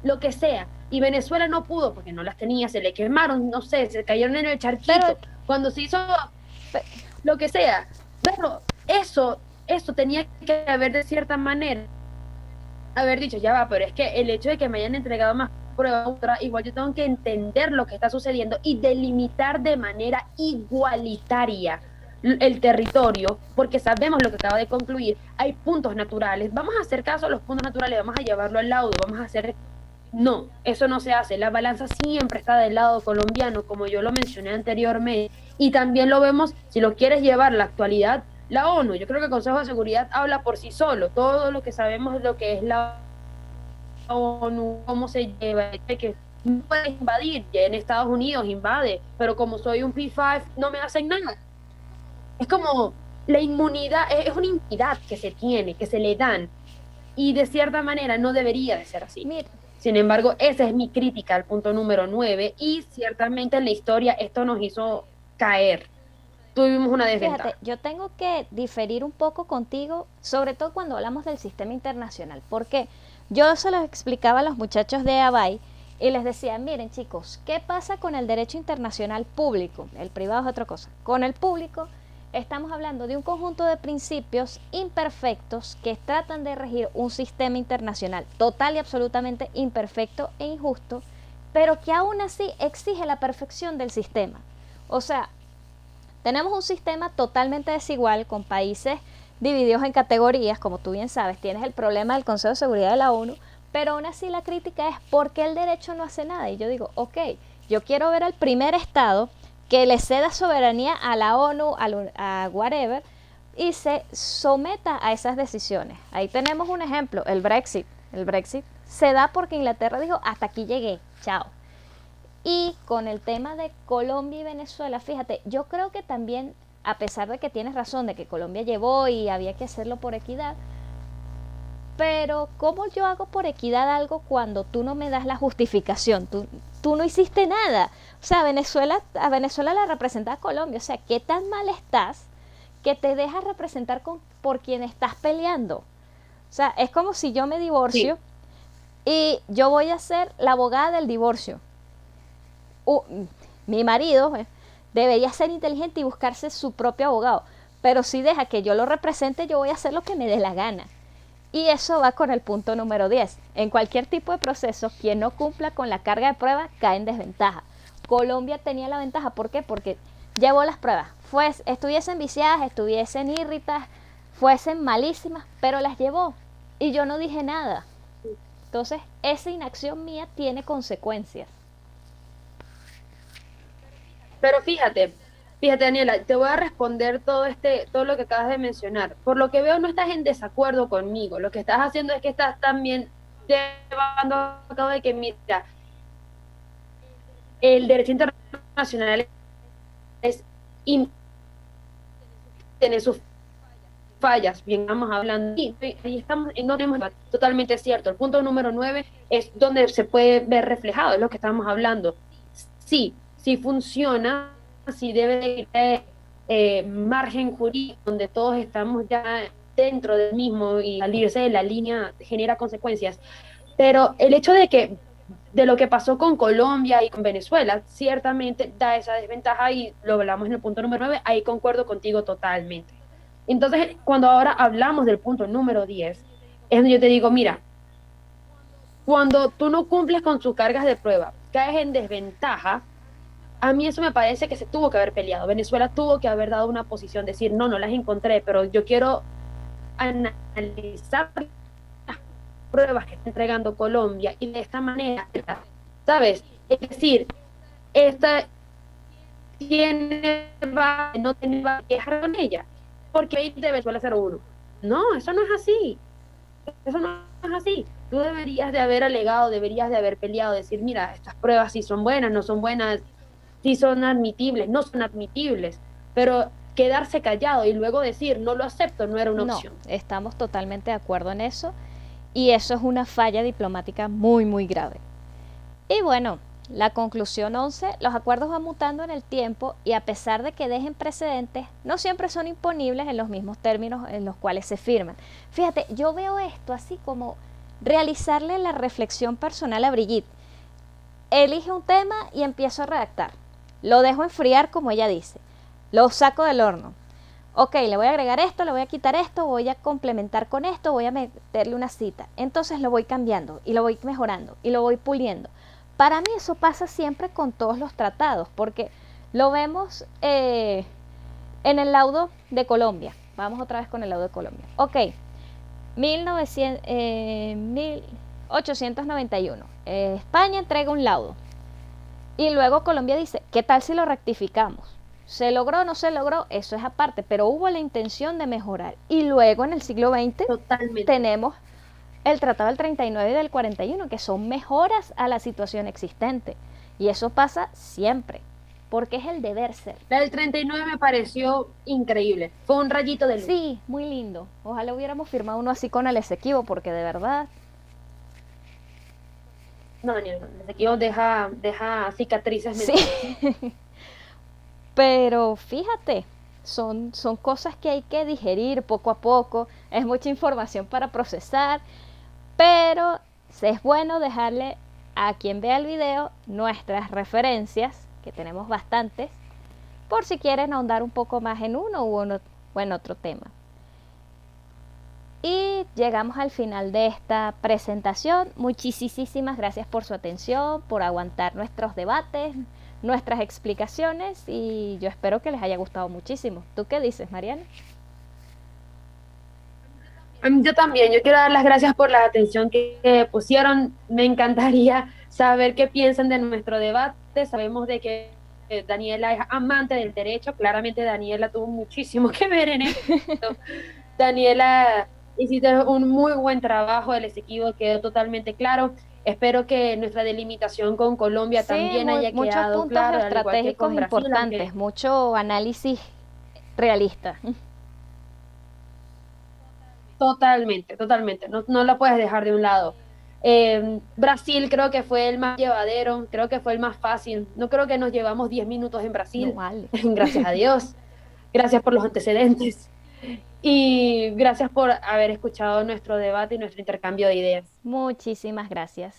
lo que sea, y Venezuela no pudo porque no las tenía, se le quemaron, no sé, se cayeron en el charquito, Pero, cuando se hizo lo que sea. Pero eso tenía que haber de cierta manera haber dicho, ya va, pero es que el hecho de que me hayan entregado más pruebas, igual yo tengo que entender lo que está sucediendo y delimitar de manera igualitaria el territorio, porque sabemos lo que acaba de concluir, hay puntos naturales, vamos a hacer caso a los puntos naturales, vamos a llevarlo al laudo, vamos a hacer... No, eso no se hace, la balanza siempre está del lado colombiano, como yo lo mencioné anteriormente, y también lo vemos, si lo quieres llevar a la actualidad, la ONU, yo creo que el Consejo de Seguridad habla por sí solo, todo lo que sabemos de lo que es la ONU, cómo se lleva, que no puedes invadir, ya en Estados Unidos invade, pero como soy un P5 no me hacen nada. Es como la inmunidad, es una inmunidad que se tiene, que se le dan, y de cierta manera no debería de ser así. mira, Sin embargo, esa es mi crítica al punto número 9 y ciertamente en la historia esto nos hizo caer. Tuvimos una fíjate, desventaja. yo tengo que diferir un poco contigo, sobre todo cuando hablamos del sistema internacional. Porque yo se los explicaba a los muchachos de ABAI y les decía, miren chicos, ¿qué pasa con el derecho internacional público? El privado es otra cosa. Con el público estamos hablando de un conjunto de principios imperfectos que tratan de regir un sistema internacional total y absolutamente imperfecto e injusto, pero que aún así exige la perfección del sistema. O sea, tenemos un sistema totalmente desigual con países divididos en categorías, como tú bien sabes, tienes el problema del Consejo de Seguridad de la ONU, pero aún así la crítica es por qué el derecho no hace nada. Y yo digo, ok, yo quiero ver al primer Estado que le ceda soberanía a la ONU, a whatever, y se someta a esas decisiones. Ahí tenemos un ejemplo, el Brexit. El Brexit se da porque Inglaterra dijo, hasta aquí llegué, chao. Y con el tema de Colombia y Venezuela, fíjate, yo creo que también, a pesar de que tienes razón de que Colombia llevó y había que hacerlo por equidad, pero ¿cómo yo hago por equidad algo cuando tú no me das la justificación? Tú no hiciste nada. O sea, a Venezuela la representa a Colombia. O sea, ¿qué tan mal estás que te dejas representar por quien estás peleando? O sea, es como si yo me divorcio y yo voy a ser la abogada del divorcio. Mi marido debería ser inteligente y buscarse su propio abogado, pero si deja que yo lo represente, yo voy a hacer lo que me dé la gana. Y eso va con el punto número 10. En cualquier tipo de proceso, quien no cumpla con la carga de prueba cae en desventaja. Colombia tenía la ventaja, ¿por qué? Porque llevó las pruebas. Estuviesen viciadas, estuviesen irritas, fuesen malísimas, pero las llevó. Y yo no dije nada. Entonces, esa inacción mía tiene consecuencias. Pero fíjate, Daniela, te voy a responder todo lo que acabas de mencionar. Por lo que veo, no estás en desacuerdo conmigo. Lo que estás haciendo es que estás también llevando a cabo de que, mira, el derecho internacional es tiene sus fallas, bien, vamos hablando, y ahí estamos, no tenemos totalmente cierto. El punto número 9 es donde se puede ver reflejado, es lo que estamos hablando. Sí, sí funciona, sí debe de margen jurídico, donde todos estamos ya dentro del mismo y salirse de la línea genera consecuencias. Pero el hecho de lo que pasó con Colombia y con Venezuela, ciertamente da esa desventaja y lo hablamos en el punto número 9, ahí concuerdo contigo totalmente. Entonces, cuando ahora hablamos del punto número 10, es donde yo te digo, mira, cuando tú no cumples con tus cargas de prueba, caes en desventaja, a mí eso me parece que se tuvo que haber peleado. Venezuela tuvo que haber dado una posición, decir, no, no las encontré, pero yo quiero analizar las pruebas que está entregando Colombia y de esta manera, ¿sabes? Es decir, esta tiene, no tiene va a quejar con ella, porque 20 de Venezuela 01. No, eso no es así. Eso no es así. Tú deberías de haber alegado, deberías de haber peleado, decir, mira, estas pruebas sí son buenas, no son buenas, sí son admitibles, no son admitibles, pero quedarse callado y luego decir, no lo acepto, no era una No, opción. estamos totalmente de acuerdo en eso. Y eso es una falla diplomática muy, muy grave. Y bueno, la conclusión 11, los acuerdos van mutando en el tiempo y a pesar de que dejen precedentes, no siempre son imponibles en los mismos términos en los cuales se firman. Fíjate, yo veo esto así como realizarle la reflexión personal a Brigitte. Elige un tema y empiezo a redactar. Lo dejo enfriar como ella dice. Lo saco del horno. Ok, le voy a agregar esto, le voy a quitar esto, voy a complementar con esto, voy a meterle una cita. Entonces lo voy cambiando y lo voy mejorando y lo voy puliendo. Para mí eso pasa siempre con todos los tratados, porque lo vemos en el laudo de Colombia. Vamos otra vez con el laudo de Colombia. Ok, 1891. España entrega un laudo. Y luego Colombia dice, ¿qué tal si lo rectificamos? ¿Se logró o no se logró? Eso es aparte, pero hubo la intención de mejorar. Y luego en el siglo XX Totalmente. tenemos el Tratado del 39 y del 41, que son mejoras a la situación existente. Y eso pasa siempre, porque es el deber ser. La del 39 me pareció increíble, fue un rayito de luz. Sí, muy lindo. Ojalá hubiéramos firmado uno así con el Esequibo, porque de verdad... No, Daniel, desde aquí deja cicatrices Sí. Pero fíjate, son cosas que hay que digerir poco a poco. Es mucha información para procesar. Pero es bueno dejarle a quien vea el video nuestras referencias, que tenemos bastantes, por si quieren ahondar un poco más en uno o en otro tema. Y llegamos al final de esta presentación. Muchísimas gracias por su atención, por aguantar nuestros debates, nuestras explicaciones y yo espero que les haya gustado muchísimo. ¿Tú qué dices, Mariana? Yo también, yo quiero dar las gracias por la atención que pusieron. Me encantaría saber qué piensan de nuestro debate. Sabemos de que Daniela es amante del derecho. Claramente Daniela tuvo muchísimo que ver en esto. Daniela, hiciste un muy buen trabajo, el Esequibo quedó totalmente claro. Espero que nuestra delimitación con Colombia Sí, también haya muchos quedado puntos claro, al igual que estratégicos con Brasil, importantes, aunque mucho análisis realista. totalmente, no, no la puedes dejar de un lado. Brasil creo que fue el más llevadero, creo que fue el más fácil. No creo que nos llevamos 10 minutos en No Brasil, vale. gracias a Dios, gracias por los antecedentes y gracias por haber escuchado nuestro debate y nuestro intercambio de ideas. Muchísimas gracias.